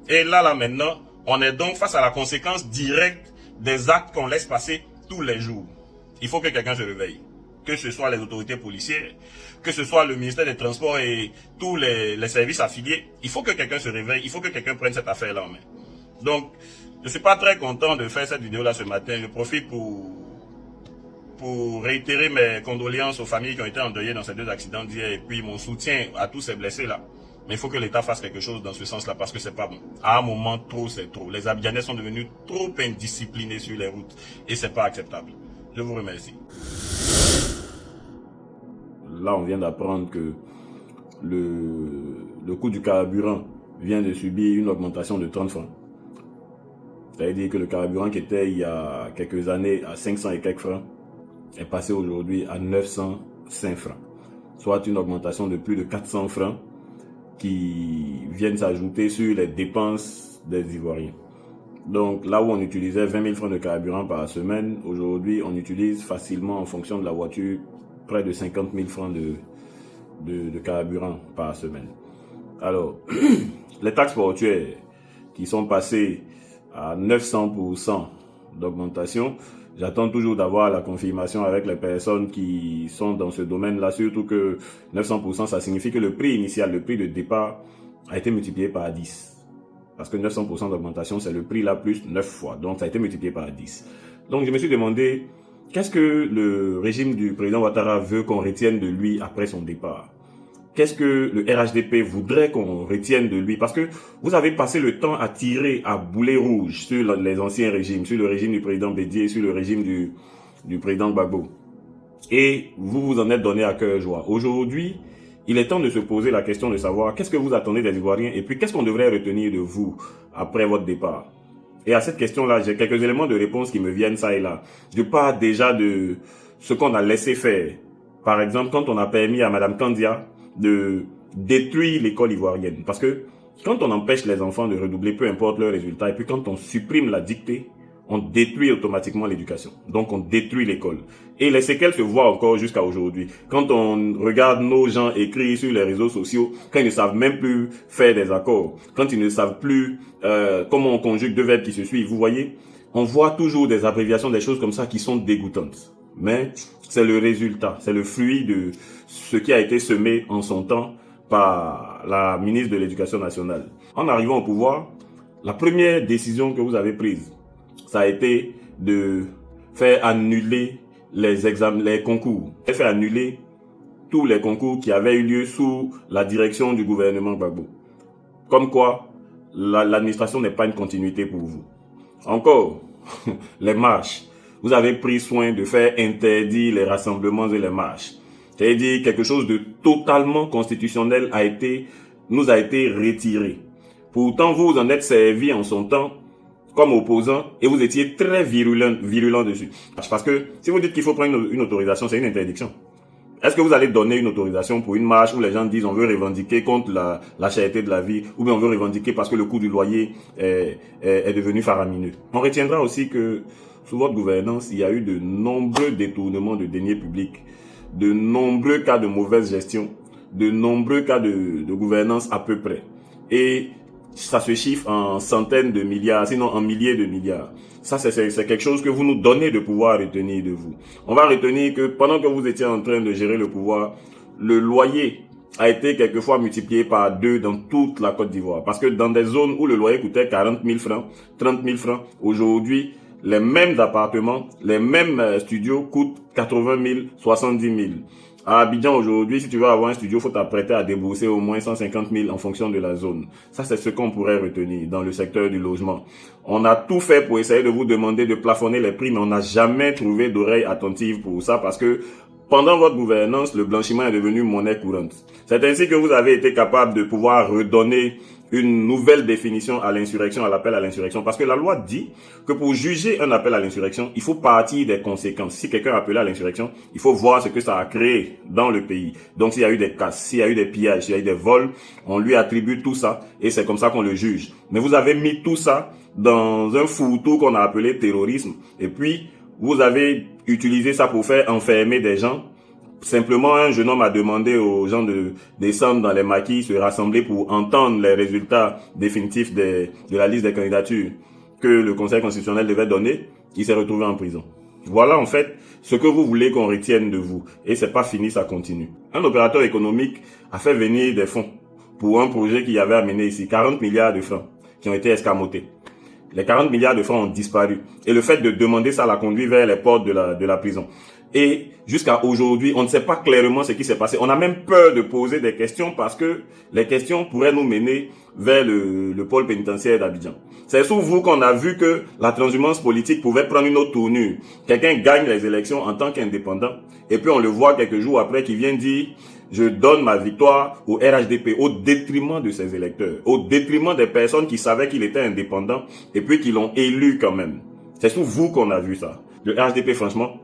Et là maintenant, on est donc face à la conséquence directe des actes qu'on laisse passer tous les jours. Il faut que quelqu'un se réveille. Que ce soit les autorités policières, que ce soit le ministère des Transports et tous les services affiliés, il faut que quelqu'un se réveille, il faut que quelqu'un prenne cette affaire-là en main. Donc, je ne suis pas très content de faire cette vidéo-là ce matin. Je profite pour réitérer mes condoléances aux familles qui ont été endeuillées dans ces deux accidents d'hier et puis mon soutien à tous ces blessés-là. Mais il faut que l'État fasse quelque chose dans ce sens-là parce que c'est pas bon. À un moment, trop, c'est trop. Les Abidjanais sont devenus trop indisciplinés sur les routes et c'est pas acceptable. Je vous remercie. Là, on vient d'apprendre que le coût du carburant vient de subir une augmentation de 30 francs. C'est-à-dire que le carburant qui était il y a quelques années à 500 et quelques francs est passé aujourd'hui à 905 francs. Soit une augmentation de plus de 400 francs qui viennent s'ajouter sur les dépenses des Ivoiriens. Donc là où on utilisait 20 000 francs de carburant par semaine, aujourd'hui on utilise facilement en fonction de la voiture près de 50 000 francs de carburant par semaine. Alors, les taxes portuaires qui sont passées à 900% d'augmentation, j'attends toujours d'avoir la confirmation avec les personnes qui sont dans ce domaine-là, surtout que 900%, ça signifie que le prix initial, le prix de départ, a été multiplié par 10. Parce que 900% d'augmentation, c'est le prix là plus 9 fois. Donc, ça a été multiplié par 10. Donc, je me suis demandé, qu'est-ce que le régime du président Ouattara veut qu'on retienne de lui après son départ? Qu'est-ce que le RHDP voudrait qu'on retienne de lui? Parce que vous avez passé le temps à tirer à boulet rouge sur les anciens régimes, sur le régime du président Bédié, sur le régime du président Gbagbo. Et vous vous en êtes donné à cœur joie. Aujourd'hui, il est temps de se poser la question de savoir qu'est-ce que vous attendez des Ivoiriens et puis qu'est-ce qu'on devrait retenir de vous après votre départ. Et à cette question-là, j'ai quelques éléments de réponse qui me viennent ça et là. Je parle déjà de ce qu'on a laissé faire. Par exemple, quand on a permis à Madame Kandia de détruire l'école ivoirienne. Parce que quand on empêche les enfants de redoubler, peu importe leurs résultats, et puis quand on supprime la dictée, on détruit automatiquement l'éducation. Donc on détruit l'école. Et les séquelles se voient encore jusqu'à aujourd'hui. Quand on regarde nos gens écrits sur les réseaux sociaux, quand ils ne savent même plus faire des accords, quand ils ne savent plus comment on conjugue deux verbes qui se suivent, vous voyez, on voit toujours des abréviations, des choses comme ça qui sont dégoûtantes. Mais c'est le résultat, c'est le fruit de ce qui a été semé en son temps par la ministre de l'Éducation nationale. En arrivant au pouvoir, la première décision que vous avez prise, ça a été de faire annuler les examens, les concours. Faire annuler tous les concours qui avaient eu lieu sous la direction du gouvernement Gbagbo. Comme quoi, l'administration n'est pas une continuité pour vous. Encore, les marches. Vous avez pris soin de faire interdire les rassemblements et les marches. C'est-à-dire quelque chose de totalement constitutionnel nous a été retiré. Pourtant, vous en êtes servi en son temps comme opposant et vous étiez très virulent dessus. Parce que si vous dites qu'il faut prendre une autorisation, c'est une interdiction. Est-ce que vous allez donner une autorisation pour une marche où les gens disent on veut revendiquer contre la cherté de la vie ou bien on veut revendiquer parce que le coût du loyer est devenu faramineux? On retiendra aussi que sous votre gouvernance, il y a eu de nombreux détournements de deniers publics, de nombreux cas de mauvaise gestion, de nombreux cas de gouvernance à peu près. Et ça se chiffre en centaines de milliards, sinon en milliers de milliards. Ça, c'est quelque chose que vous nous donnez de pouvoir retenir de vous. On va retenir que pendant que vous étiez en train de gérer le pouvoir, le loyer a été quelquefois multiplié par 2 dans toute la Côte d'Ivoire. Parce que dans des zones où le loyer coûtait 40 000 francs, 30 000 francs, aujourd'hui, les mêmes appartements, les mêmes studios coûtent 80 000, 70 000. À Abidjan aujourd'hui, si tu veux avoir un studio, il faut t'apprêter à débourser au moins 150 000 en fonction de la zone. Ça, c'est ce qu'on pourrait retenir dans le secteur du logement. On a tout fait pour essayer de vous demander de plafonner les prix, mais on n'a jamais trouvé d'oreille attentive pour ça parce que pendant votre gouvernance, le blanchiment est devenu monnaie courante. C'est ainsi que vous avez été capable de pouvoir redonner une nouvelle définition à l'insurrection, à l'appel à l'insurrection. Parce que la loi dit que pour juger un appel à l'insurrection, il faut partir des conséquences. Si quelqu'un a appelé à l'insurrection, il faut voir ce que ça a créé dans le pays. Donc s'il y a eu des casses, s'il y a eu des pillages, s'il y a eu des vols, on lui attribue tout ça et c'est comme ça qu'on le juge. Mais vous avez mis tout ça dans un fourre-tout qu'on a appelé terrorisme. Et puis, vous avez utilisé ça pour faire enfermer des gens. Simplement, un jeune homme a demandé aux gens de descendre dans les maquis, se rassembler pour entendre les résultats définitifs de la liste des candidatures que le Conseil constitutionnel devait donner. Il s'est retrouvé en prison. Voilà en fait ce que vous voulez qu'on retienne de vous. Et c'est pas fini, ça continue. Un opérateur économique a fait venir des fonds pour un projet qu'il avait amené ici. 40 milliards de francs qui ont été escamotés. Les 40 milliards de francs ont disparu. Et le fait de demander ça l'a conduit vers les portes de la prison. Et jusqu'à aujourd'hui, on ne sait pas clairement ce qui s'est passé. On a même peur de poser des questions parce que les questions pourraient nous mener vers le pôle pénitentiaire d'Abidjan. C'est sous vous qu'on a vu que la transhumance politique pouvait prendre une autre tournure. Quelqu'un gagne les élections en tant qu'indépendant et puis on le voit quelques jours après qui vient dire « Je donne ma victoire au RHDP » au détriment de ses électeurs, au détriment des personnes qui savaient qu'il était indépendant et puis qui l'ont élu quand même. C'est sous vous qu'on a vu ça. Le RHDP, franchement,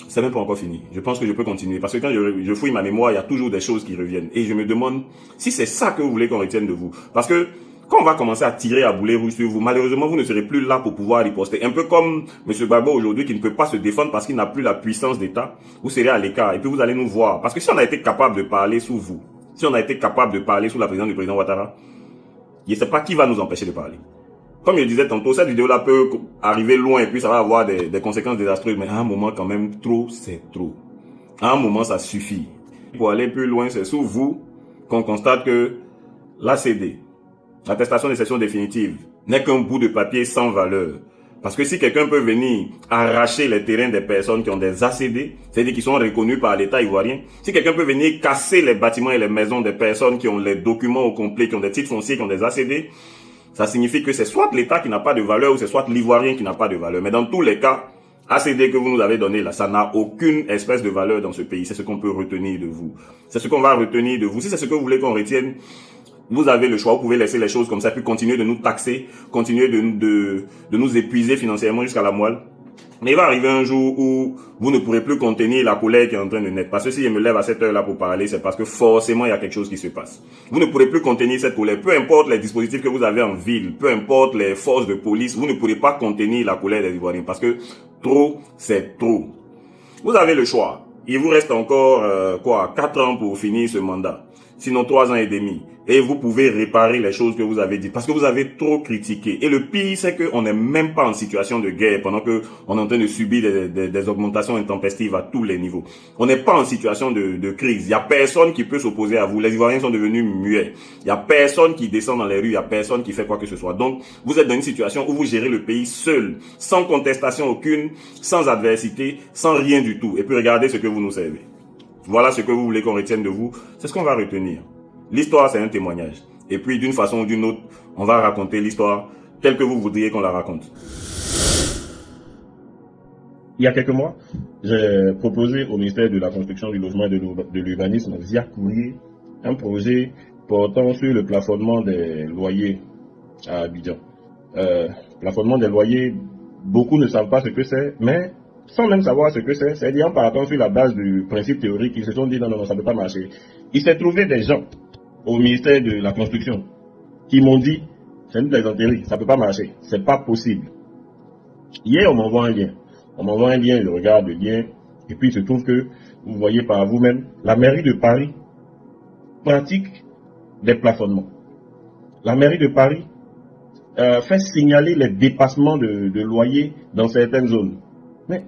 c'est même pas encore fini. Je pense que je peux continuer parce que quand je fouille ma mémoire, il y a toujours des choses qui reviennent. Et je me demande si c'est ça que vous voulez qu'on retienne de vous. Parce que quand on va commencer à tirer à boulet rouge sur vous, malheureusement, vous ne serez plus là pour pouvoir riposter. Un peu comme M. Gbagbo aujourd'hui qui ne peut pas se défendre parce qu'il n'a plus la puissance d'État. Vous serez à l'écart et puis vous allez nous voir. Parce que si on a été capable de parler sous vous, si on a été capable de parler sous la présidence du président Ouattara, je ne sais pas qui va nous empêcher de parler. Comme je disais tantôt, cette vidéo-là peut arriver loin et puis ça va avoir des conséquences désastreuses. Mais à un moment, quand même, trop, c'est trop. À un moment, ça suffit. Pour aller plus loin, c'est sous vous qu'on constate que l'ACD, l'attestation de cession définitive, n'est qu'un bout de papier sans valeur. Parce que si quelqu'un peut venir arracher les terrains des personnes qui ont des ACD, c'est-à-dire qui sont reconnus par l'État ivoirien, si quelqu'un peut venir casser les bâtiments et les maisons des personnes qui ont les documents au complet, qui ont des titres fonciers, qui ont des ACD, ça signifie que c'est soit l'État qui n'a pas de valeur ou c'est soit l'Ivoirien qui n'a pas de valeur. Mais dans tous les cas, ACD que vous nous avez donné là, ça n'a aucune espèce de valeur dans ce pays. C'est ce qu'on peut retenir de vous. C'est ce qu'on va retenir de vous. Si c'est ce que vous voulez qu'on retienne, vous avez le choix. Vous pouvez laisser les choses comme ça, puis continuer de nous taxer, continuer de nous épuiser financièrement jusqu'à la moelle. Mais il va arriver un jour où vous ne pourrez plus contenir la colère qui est en train de naître. Parce que si je me lève à cette heure-là pour parler, c'est parce que forcément il y a quelque chose qui se passe. Vous ne pourrez plus contenir cette colère. Peu importe les dispositifs que vous avez en ville, peu importe les forces de police, vous ne pourrez pas contenir la colère des Ivoiriens. Parce que trop, c'est trop. Vous avez le choix. Il vous reste encore 4 ans pour finir ce mandat. Sinon 3 ans et demi. Et vous pouvez réparer les choses que vous avez dites. Parce que vous avez trop critiqué. Et le pire, c'est qu'on n'est même pas en situation de guerre pendant que on est en train de subir des augmentations intempestives à tous les niveaux. On n'est pas en situation de crise. Il n'y a personne qui peut s'opposer à vous. Les Ivoiriens sont devenus muets. Il n'y a personne qui descend dans les rues. Il n'y a personne qui fait quoi que ce soit. Donc, vous êtes dans une situation où vous gérez le pays seul, sans contestation aucune, sans adversité, sans rien du tout. Et puis regardez ce que vous nous servez. Voilà ce que vous voulez qu'on retienne de vous. C'est ce qu'on va retenir. L'histoire, c'est un témoignage. Et puis, d'une façon ou d'une autre, on va raconter l'histoire telle que vous voudriez qu'on la raconte. Il y a quelques mois, j'ai proposé au ministère de la Construction, du Logement et de l'Urbanisme, via courrier, un projet portant sur le plafonnement des loyers à Abidjan. Plafonnement des loyers, beaucoup ne savent pas ce que c'est, mais sans même savoir ce que c'est-à-dire en partant sur la base du principe théorique, ils se sont dit non, ça ne peut pas marcher. Il s'est trouvé des gens au ministère de la Construction qui m'ont dit c'est une plaisanterie, ça ne peut pas marcher, c'est pas possible. Hier, on m'envoie un lien. Je regarde le lien, et puis il se trouve que, vous voyez par vous-même, la mairie de Paris pratique des plafonnements. La mairie de Paris fait signaler les dépassements de loyers dans certaines zones. Mais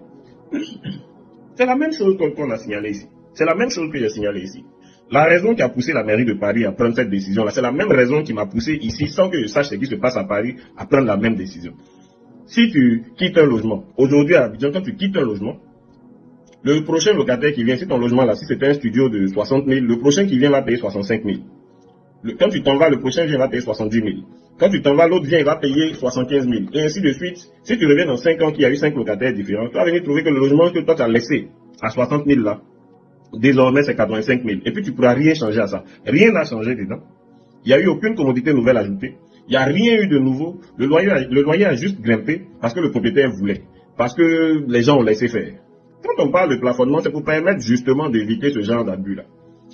c'est la même chose qu'on a signalé ici. C'est la même chose que j'ai signalé ici. La raison qui a poussé la mairie de Paris à prendre cette décision-là, c'est la même raison qui m'a poussé ici, sans que je sache ce qui se passe à Paris, à prendre la même décision. Si tu quittes un logement, aujourd'hui à Abidjan, quand tu quittes un logement, le prochain locataire qui vient, si ton logement là, si c'était un studio de 60 000, le prochain qui vient va payer 65 000. Quand tu t'en vas, le prochain vient va payer 70 000. Quand tu t'en vas, l'autre vient, il va payer 75 000. Et ainsi de suite. Si tu reviens dans 5 ans qu'il y a eu 5 locataires différents, tu vas venir trouver que le logement que toi tu as laissé à 60 000 là, désormais c'est 85 000. Et puis tu ne pourras rien changer à ça. Rien n'a changé dedans. Il n'y a eu aucune commodité nouvelle ajoutée. Il n'y a rien eu de nouveau. Le loyer a juste grimpé parce que le propriétaire voulait. Parce que les gens ont laissé faire. Quand on parle de plafonnement, c'est pour permettre justement d'éviter ce genre d'abus là.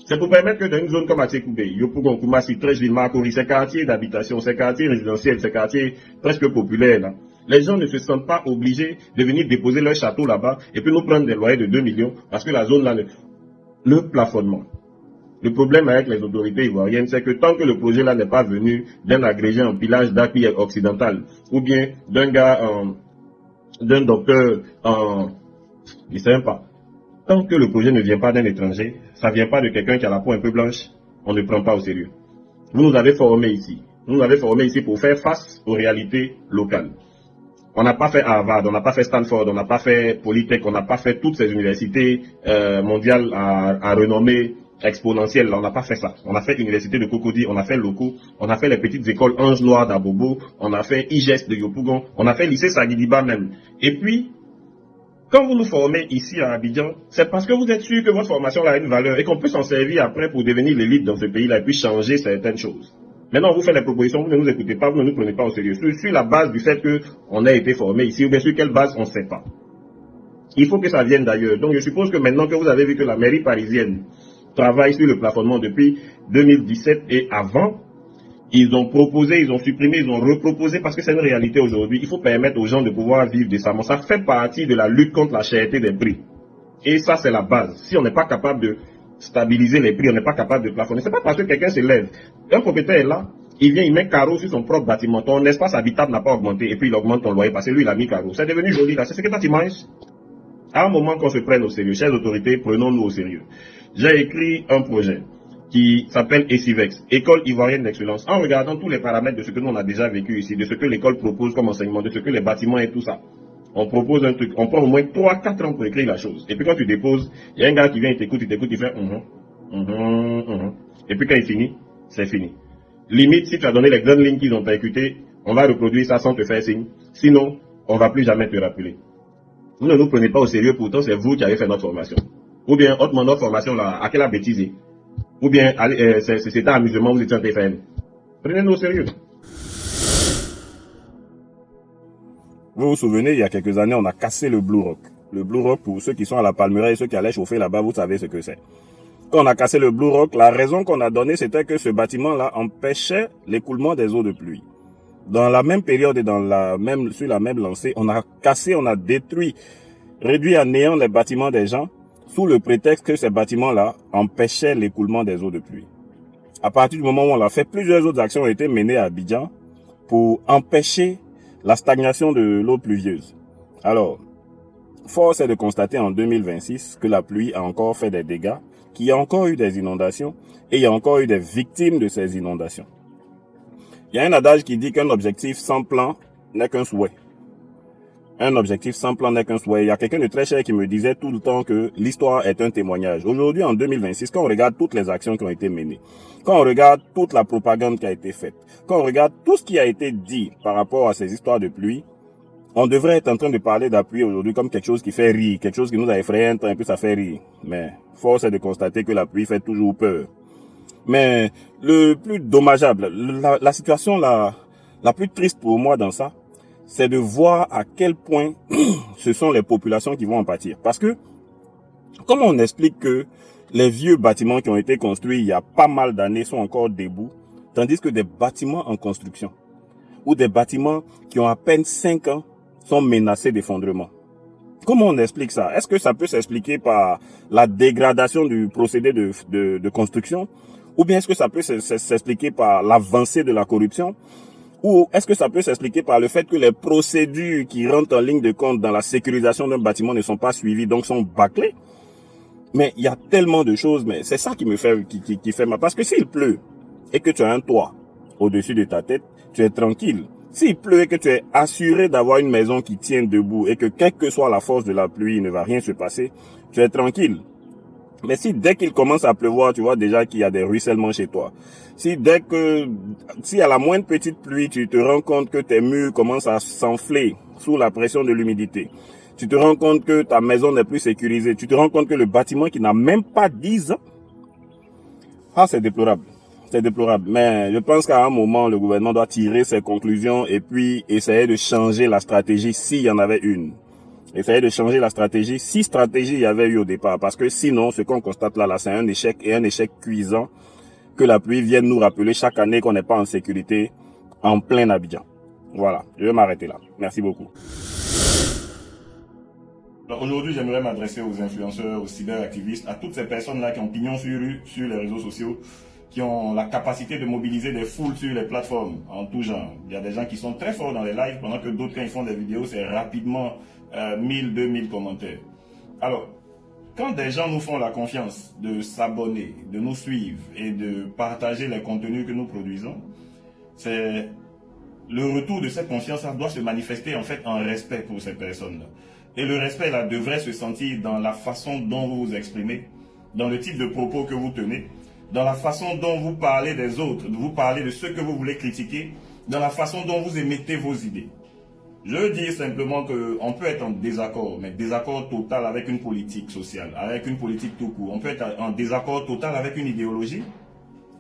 C'est pour permettre que dans une zone comme Atsekoubé, Yopougon, Koumassi, Trècheville, Makori, ces quartiers d'habitation, ces quartiers résidentiels, ces quartiers presque populaires là, les gens ne se sentent pas obligés de venir déposer leur château là-bas et puis nous prendre des loyers de 2 millions parce que la zone là, le plafonnement. Le problème avec les autorités ivoiriennes, c'est que tant que le projet là n'est pas venu d'un agrégé en pilage d'appui occidental ou bien d'un gars, d'un docteur en... Je ne sais même pas. Tant que le projet ne vient pas d'un étranger, ça ne vient pas de quelqu'un qui a la peau un peu blanche, on ne prend pas au sérieux. Vous nous avez formés ici. Vous nous avez formés ici pour faire face aux réalités locales. On n'a pas fait Harvard, on n'a pas fait Stanford, on n'a pas fait Polytech, on n'a pas fait toutes ces universités mondiales à renommée exponentielle. On n'a pas fait ça. On a fait l'université de Cocody, on a fait Loco, on a fait les petites écoles Ange Noir d'Abobo, on a fait IGES de Yopougon, on a fait lycée Sagidiba même. Et puis, quand vous nous formez ici à Abidjan, c'est parce que vous êtes sûr que votre formation a une valeur et qu'on peut s'en servir après pour devenir l'élite dans ce pays-là et puis changer certaines choses. Maintenant, on vous fait des propositions, vous ne nous écoutez pas, vous ne nous prenez pas au sérieux. Sur la base du fait qu'on a été formé ici, ou bien sur quelle base, on ne sait pas. Il faut que ça vienne d'ailleurs. Donc je suppose que maintenant que vous avez vu que la mairie parisienne travaille sur le plafonnement depuis 2017 et avant, ils ont proposé, ils ont supprimé, ils ont reproposé parce que c'est une réalité aujourd'hui. Il faut permettre aux gens de pouvoir vivre décemment. Ça fait partie de la lutte contre la cherté des prix. Et ça, c'est la base. Si on n'est pas capable de stabiliser les prix, on n'est pas capable de plafonner. C'est pas parce que quelqu'un se lève. Un propriétaire est là, il vient, il met carreau sur son propre bâtiment. Ton espace habitable n'a pas augmenté et puis il augmente ton loyer parce que lui, il a mis carreau. C'est devenu joli là. C'est ce que toi tu manges. À un moment qu'on se prenne au sérieux, chères autorités, prenons-nous au sérieux. J'ai écrit un projet qui s'appelle ECIVEX, École Ivoirienne d'Excellence, en regardant tous les paramètres de ce que nous on a déjà vécu ici, de ce que l'école propose comme enseignement, de ce que les bâtiments et tout ça. On propose un truc, on prend au moins 3-4 ans pour écrire la chose. Et puis quand tu déposes, il y a un gars qui vient, il t'écoute, il fait Et puis quand il finit, c'est fini. Limite, si tu as donné les grandes lignes qu'ils ont percutées, on va reproduire ça sans te faire signe. Sinon, on ne va plus jamais te rappeler. Vous ne nous prenez pas au sérieux, pourtant c'est vous qui avez fait notre formation. Ou bien, autrement, notre formation là, à quelle a bêtisé? Ou bien, c'est un amusement, vous étiez en TFM. Prenez-nous au sérieux. Vous vous souvenez, il y a quelques années, on a cassé le Blue Rock. Le Blue Rock, pour ceux qui sont à la Palmeraie et ceux qui allaient chauffer là-bas, vous savez ce que c'est. Quand on a cassé le Blue Rock, la raison qu'on a donnée, c'était que ce bâtiment-là empêchait l'écoulement des eaux de pluie. Dans la même période et sur la même lancée, on a cassé, on a détruit, réduit à néant les bâtiments des gens, sous le prétexte que ces bâtiments-là empêchaient l'écoulement des eaux de pluie. À partir du moment où on l'a fait, plusieurs autres actions ont été menées à Abidjan pour empêcher la stagnation de l'eau pluvieuse. Alors, force est de constater en 2026 que la pluie a encore fait des dégâts, qu'il y a encore eu des inondations et il y a encore eu des victimes de ces inondations. Il y a un adage qui dit qu'un objectif sans plan n'est qu'un souhait. Un objectif sans plan n'est qu'un souhait. Il y a quelqu'un de très cher qui me disait tout le temps que l'histoire est un témoignage. Aujourd'hui, en 2026, quand on regarde toutes les actions qui ont été menées, quand on regarde toute la propagande qui a été faite, quand on regarde tout ce qui a été dit par rapport à ces histoires de pluie, on devrait être en train de parler d'appui aujourd'hui comme quelque chose qui fait rire, quelque chose qui nous a effrayé un temps et puis ça fait rire. Mais force est de constater que la pluie fait toujours peur. Mais le plus dommageable, la situation la plus triste pour moi dans ça, c'est de voir à quel point ce sont les populations qui vont en pâtir. Parce que, comment on explique que les vieux bâtiments qui ont été construits il y a pas mal d'années sont encore debout, tandis que des bâtiments en construction, ou des bâtiments qui ont à peine 5 ans, sont menacés d'effondrement? Comment on explique ça? Est-ce que ça peut s'expliquer par la dégradation du procédé de construction? Ou bien est-ce que ça peut s'expliquer par l'avancée de la corruption? Ou est-ce que ça peut s'expliquer par le fait que les procédures qui rentrent en ligne de compte dans la sécurisation d'un bâtiment ne sont pas suivies, donc sont bâclées? Mais il y a tellement de choses, mais c'est ça qui me fait, qui fait mal. Parce que s'il pleut et que tu as un toit au-dessus de ta tête, tu es tranquille. S'il pleut et que tu es assuré d'avoir une maison qui tient debout et que quelle que soit la force de la pluie, il ne va rien se passer, tu es tranquille. Mais si dès qu'il commence à pleuvoir, tu vois déjà qu'il y a des ruissellements chez toi. Si à la moindre petite pluie, tu te rends compte que tes murs commencent à s'enfler sous la pression de l'humidité. Tu te rends compte que ta maison n'est plus sécurisée. Tu te rends compte que le bâtiment qui n'a même pas 10 ans, c'est déplorable. C'est déplorable. Mais je pense qu'à un moment, le gouvernement doit tirer ses conclusions et puis essayer de changer la stratégie s'il y en avait une. Essayer de changer la stratégie, si stratégie il y avait eu au départ. Parce que sinon, ce qu'on constate là, c'est un échec et un échec cuisant que la pluie vienne nous rappeler chaque année qu'on n'est pas en sécurité en plein Abidjan. Voilà, je vais m'arrêter là. Merci beaucoup. Aujourd'hui, j'aimerais m'adresser aux influenceurs, aux cyberactivistes, à toutes ces personnes-là qui ont pignon sur rue, sur les réseaux sociaux, qui ont la capacité de mobiliser des foules sur les plateformes en tout genre. Il y a des gens qui sont très forts dans les lives, pendant que d'autres, quand ils font des vidéos, c'est rapidement 1000, 2000 commentaires. Alors, quand des gens nous font la confiance de s'abonner, de nous suivre et de partager les contenus que nous produisons, c'est le retour de cette confiance doit se manifester en fait en respect pour ces personnes-là. Et le respect là devrait se sentir dans la façon dont vous vous exprimez, dans le type de propos que vous tenez, dans la façon dont vous parlez des autres, vous parlez de ceux que vous voulez critiquer, dans la façon dont vous émettez vos idées. Je veux dire simplement qu'on peut être en désaccord, mais désaccord total avec une politique sociale, avec une politique tout court. On peut être en désaccord total avec une idéologie,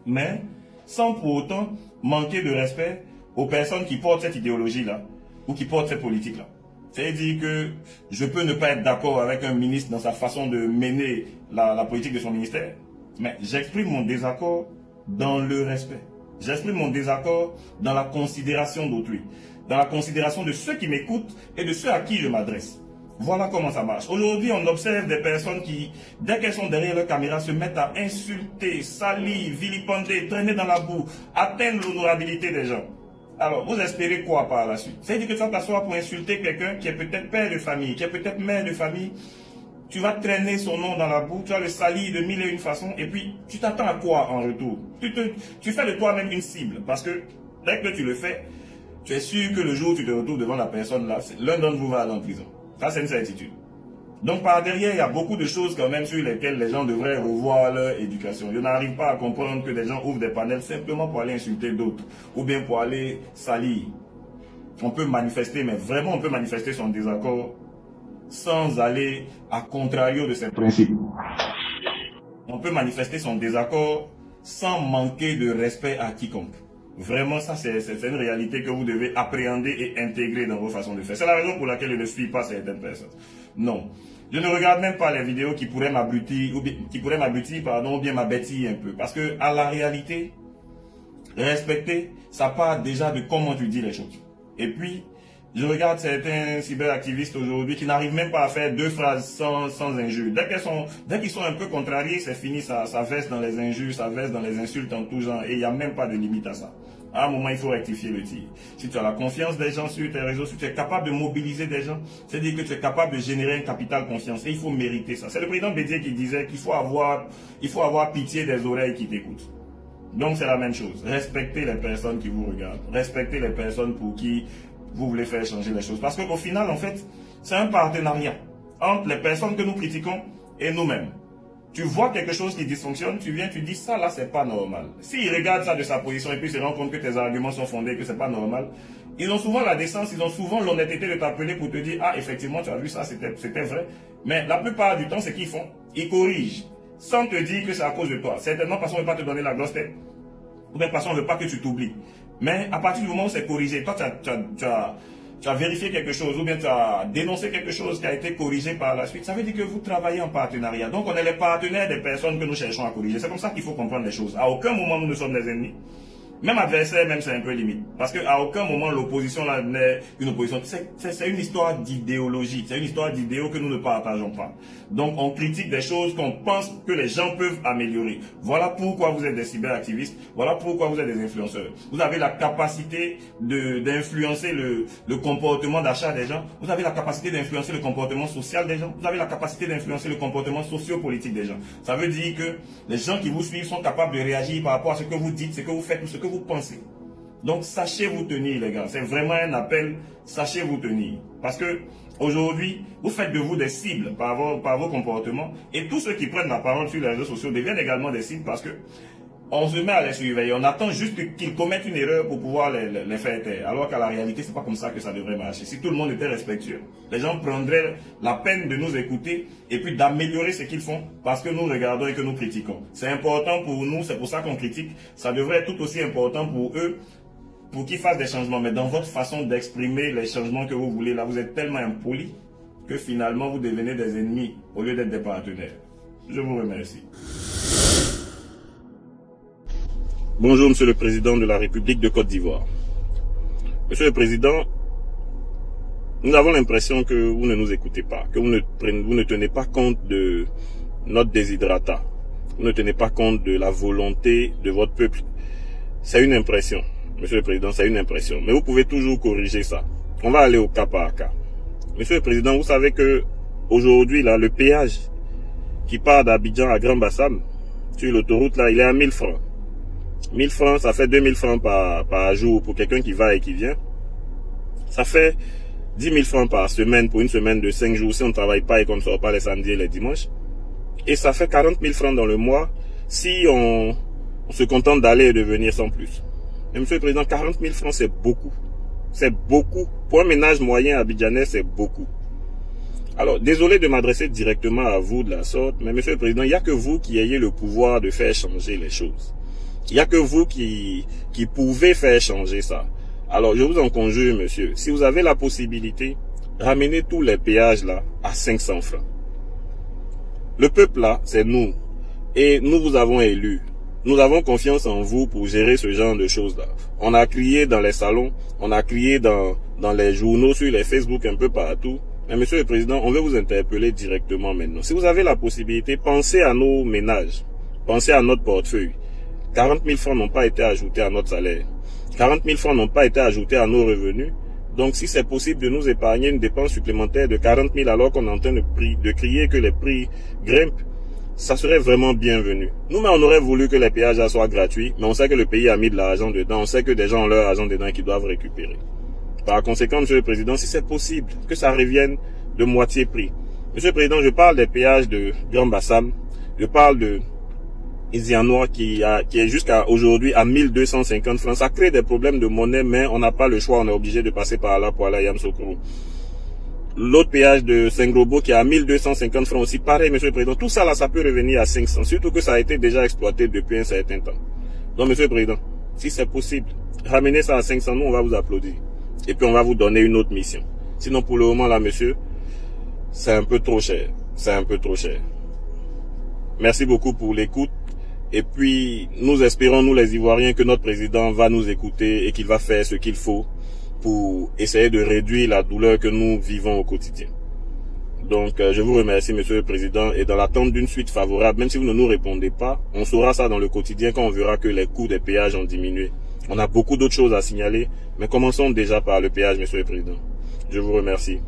mais sans pour autant manquer de respect aux personnes qui portent cette idéologie-là ou qui portent cette politique-là. C'est-à-dire que je peux ne pas être d'accord avec un ministre dans sa façon de mener la politique de son ministère, mais j'exprime mon désaccord dans le respect. J'exprime mon désaccord dans la considération d'autrui, dans la considération de ceux qui m'écoutent et de ceux à qui je m'adresse. Voilà comment ça marche. Aujourd'hui, on observe des personnes qui, dès qu'elles sont derrière leur caméra, se mettent à insulter, salir, vilipender, traîner dans la boue, atteindre l'honorabilité des gens. Alors, vous espérez quoi par la suite? C'est-à-dire que tu vas t'asseoir pour insulter quelqu'un qui est peut-être père de famille, qui est peut-être mère de famille. Tu vas traîner son nom dans la boue, tu vas le salir de mille et une façons, et puis tu t'attends à quoi en retour? Tu fais de toi-même une cible, parce que dès que tu le fais, tu es sûr que le jour où tu te retrouves devant la personne là, l'un d'entre vous va aller en prison. Ça, c'est une certitude. Donc par derrière, il y a beaucoup de choses quand même sur lesquelles les gens devraient revoir leur éducation. Je n'arrive pas à comprendre que des gens ouvrent des panels simplement pour aller insulter d'autres, ou bien pour aller salir. On peut manifester, mais vraiment on peut manifester son désaccord sans aller à contrario de ses principes. On peut manifester son désaccord sans manquer de respect à quiconque. Vraiment, ça c'est une réalité que vous devez appréhender et intégrer dans vos façons de faire. C'est la raison pour laquelle je ne suis pas certaines personnes. Non. Je ne regarde même pas les vidéos qui pourraient m'abrutir, ou bien m'abêtir un peu. Parce que, à la réalité, respecter, ça part déjà de comment tu dis les choses. Et puis, je regarde certains cyberactivistes aujourd'hui qui n'arrivent même pas à faire deux phrases sans injures. Dès qu'ils sont un peu contrariés, c'est fini, ça verse dans les injures, ça verse dans les insultes en tout genre. Et il n'y a même pas de limite à ça. À un moment, il faut rectifier le tir. Si tu as la confiance des gens sur tes réseaux, si tu es capable de mobiliser des gens, c'est-à-dire que tu es capable de générer un capital confiance. Et il faut mériter ça. C'est le président Bédier qui disait qu'il faut avoir pitié des oreilles qui t'écoutent. Donc c'est la même chose. Respectez les personnes qui vous regardent. Respectez les personnes pour qui vous voulez faire changer les choses. Parce qu'au final, en fait, c'est un partenariat entre les personnes que nous critiquons et nous-mêmes. Tu vois quelque chose qui dysfonctionne, tu viens, tu dis ça là, c'est pas normal. S'il regarde ça de sa position et puis se rend compte que tes arguments sont fondés, que c'est pas normal, ils ont souvent la décence, ils ont souvent l'honnêteté de t'appeler pour te dire, ah, effectivement, tu as vu ça, c'était vrai. Mais la plupart du temps, c'est qu'ils font, ils corrigent, sans te dire que c'est à cause de toi. Certainement parce qu'on ne veut pas te donner la grosse tête, ou bien parce qu'on ne veut pas que tu t'oublies. Mais à partir du moment où c'est corrigé, toi, tu as vérifié quelque chose, ou bien tu as dénoncé quelque chose qui a été corrigé par la suite, ça veut dire que vous travaillez en partenariat. Donc on est les partenaires des personnes que nous cherchons à corriger. C'est comme ça qu'il faut comprendre les choses. À aucun moment nous ne sommes des ennemis. Même adversaire, même c'est un peu limite. Parce qu'à aucun moment l'opposition là n'est une opposition. C'est une histoire d'idéologie. C'est une histoire d'idéaux que nous ne partageons pas. Donc on critique des choses qu'on pense que les gens peuvent améliorer. Voilà pourquoi vous êtes des cyberactivistes. Voilà pourquoi vous êtes des influenceurs. Vous avez la capacité d'influencer le comportement d'achat des gens. Vous avez la capacité d'influencer le comportement social des gens. Vous avez la capacité d'influencer le comportement socio-politique des gens. Ça veut dire que les gens qui vous suivent sont capables de réagir par rapport à ce que vous dites, ce que vous faites ou ce que vous pensez. Donc sachez vous tenir, les gars. C'est vraiment un appel. Sachez vous tenir. Parce que aujourd'hui, vous faites de vous des cibles par vos comportements. Et tous ceux qui prennent la parole sur les réseaux sociaux deviennent également des cibles parce que on se met à les surveiller. On attend juste qu'ils commettent une erreur pour pouvoir les faire taire. Alors qu'à la réalité, c'est pas comme ça que ça devrait marcher. Si tout le monde était respectueux, les gens prendraient la peine de nous écouter et puis d'améliorer ce qu'ils font parce que nous regardons et que nous critiquons. C'est important pour nous, c'est pour ça qu'on critique. Ça devrait être tout aussi important pour eux, pour qu'ils fassent des changements. Mais dans votre façon d'exprimer les changements que vous voulez, là, vous êtes tellement impoli que finalement vous devenez des ennemis au lieu d'être des partenaires. Je vous remercie. Bonjour, Monsieur le Président de la République de Côte d'Ivoire. Monsieur le Président, nous avons l'impression que vous ne nous écoutez pas, que vous ne tenez pas compte de notre déshydratat. Vous ne tenez pas compte de la volonté de votre peuple. C'est une impression, Monsieur le Président, c'est une impression. Mais vous pouvez toujours corriger ça. On va aller au cas par cas. Monsieur le Président, vous savez que aujourd'hui, là, le péage qui part d'Abidjan à Grand Bassam, sur l'autoroute, là, il est à 1000 francs. 1000 francs, ça fait 2000 francs par jour pour quelqu'un qui va et qui vient. Ça fait 10 000 francs par semaine pour une semaine de 5 jours si on ne travaille pas et qu'on ne sort pas les samedis et les dimanches. Et ça fait 40 000 francs dans le mois si on se contente d'aller et de venir sans plus. Mais monsieur le président, 40 000 francs, c'est beaucoup. C'est beaucoup. Pour un ménage moyen abidjanais, c'est beaucoup. Alors, désolé de m'adresser directement à vous de la sorte, mais monsieur le président, il n'y a que vous qui ayez le pouvoir de faire changer les choses. Il n'y a que vous qui pouvez faire changer ça. Alors, je vous en conjure, monsieur, si vous avez la possibilité, ramenez tous les péages là à 500 francs. Le peuple là, c'est nous. Et nous vous avons élus. Nous avons confiance en vous pour gérer ce genre de choses-là. On a crié dans les salons, on a crié dans les journaux, sur les Facebook, un peu partout. Mais monsieur le président, on veut vous interpeller directement maintenant. Si vous avez la possibilité, pensez à nos ménages. Pensez à notre portefeuille. 40 000 francs n'ont pas été ajoutés à notre salaire. 40 000 francs n'ont pas été ajoutés à nos revenus. Donc si c'est possible de nous épargner une dépense supplémentaire de 40 000 alors qu'on est en train de crier que les prix grimpent, ça serait vraiment bienvenu. Nous, mais on aurait voulu que les péages soient gratuits, mais on sait que le pays a mis de l'argent dedans, on sait que des gens ont leur argent dedans et qu'ils doivent récupérer. Par conséquent, monsieur le président, si c'est possible, que ça revienne de moitié prix. Monsieur le président, je parle des péages de Grand Bassam, je parle de Isianois qui est jusqu'à aujourd'hui à 1250 francs. Ça crée des problèmes de monnaie, mais on n'a pas le choix, on est obligé de passer par là pour aller à Yamoussoukro. L'autre péage de Saint-Grobo qui est à 1250 francs aussi. Pareil, monsieur le président. Tout ça là, ça peut revenir à 500. Surtout que ça a été déjà exploité depuis un certain temps. Donc, monsieur le président, si c'est possible, ramenez ça à 500. Nous, on va vous applaudir. Et puis, on va vous donner une autre mission. Sinon, pour le moment là, monsieur, c'est un peu trop cher. C'est un peu trop cher. Merci beaucoup pour l'écoute. Et puis, nous espérons, nous les Ivoiriens, que notre président va nous écouter et qu'il va faire ce qu'il faut pour essayer de réduire la douleur que nous vivons au quotidien. Donc, je vous remercie, monsieur le président, et dans l'attente d'une suite favorable, même si vous ne nous répondez pas, on saura ça dans le quotidien quand on verra que les coûts des péages ont diminué. On a beaucoup d'autres choses à signaler, mais commençons déjà par le péage, monsieur le président. Je vous remercie.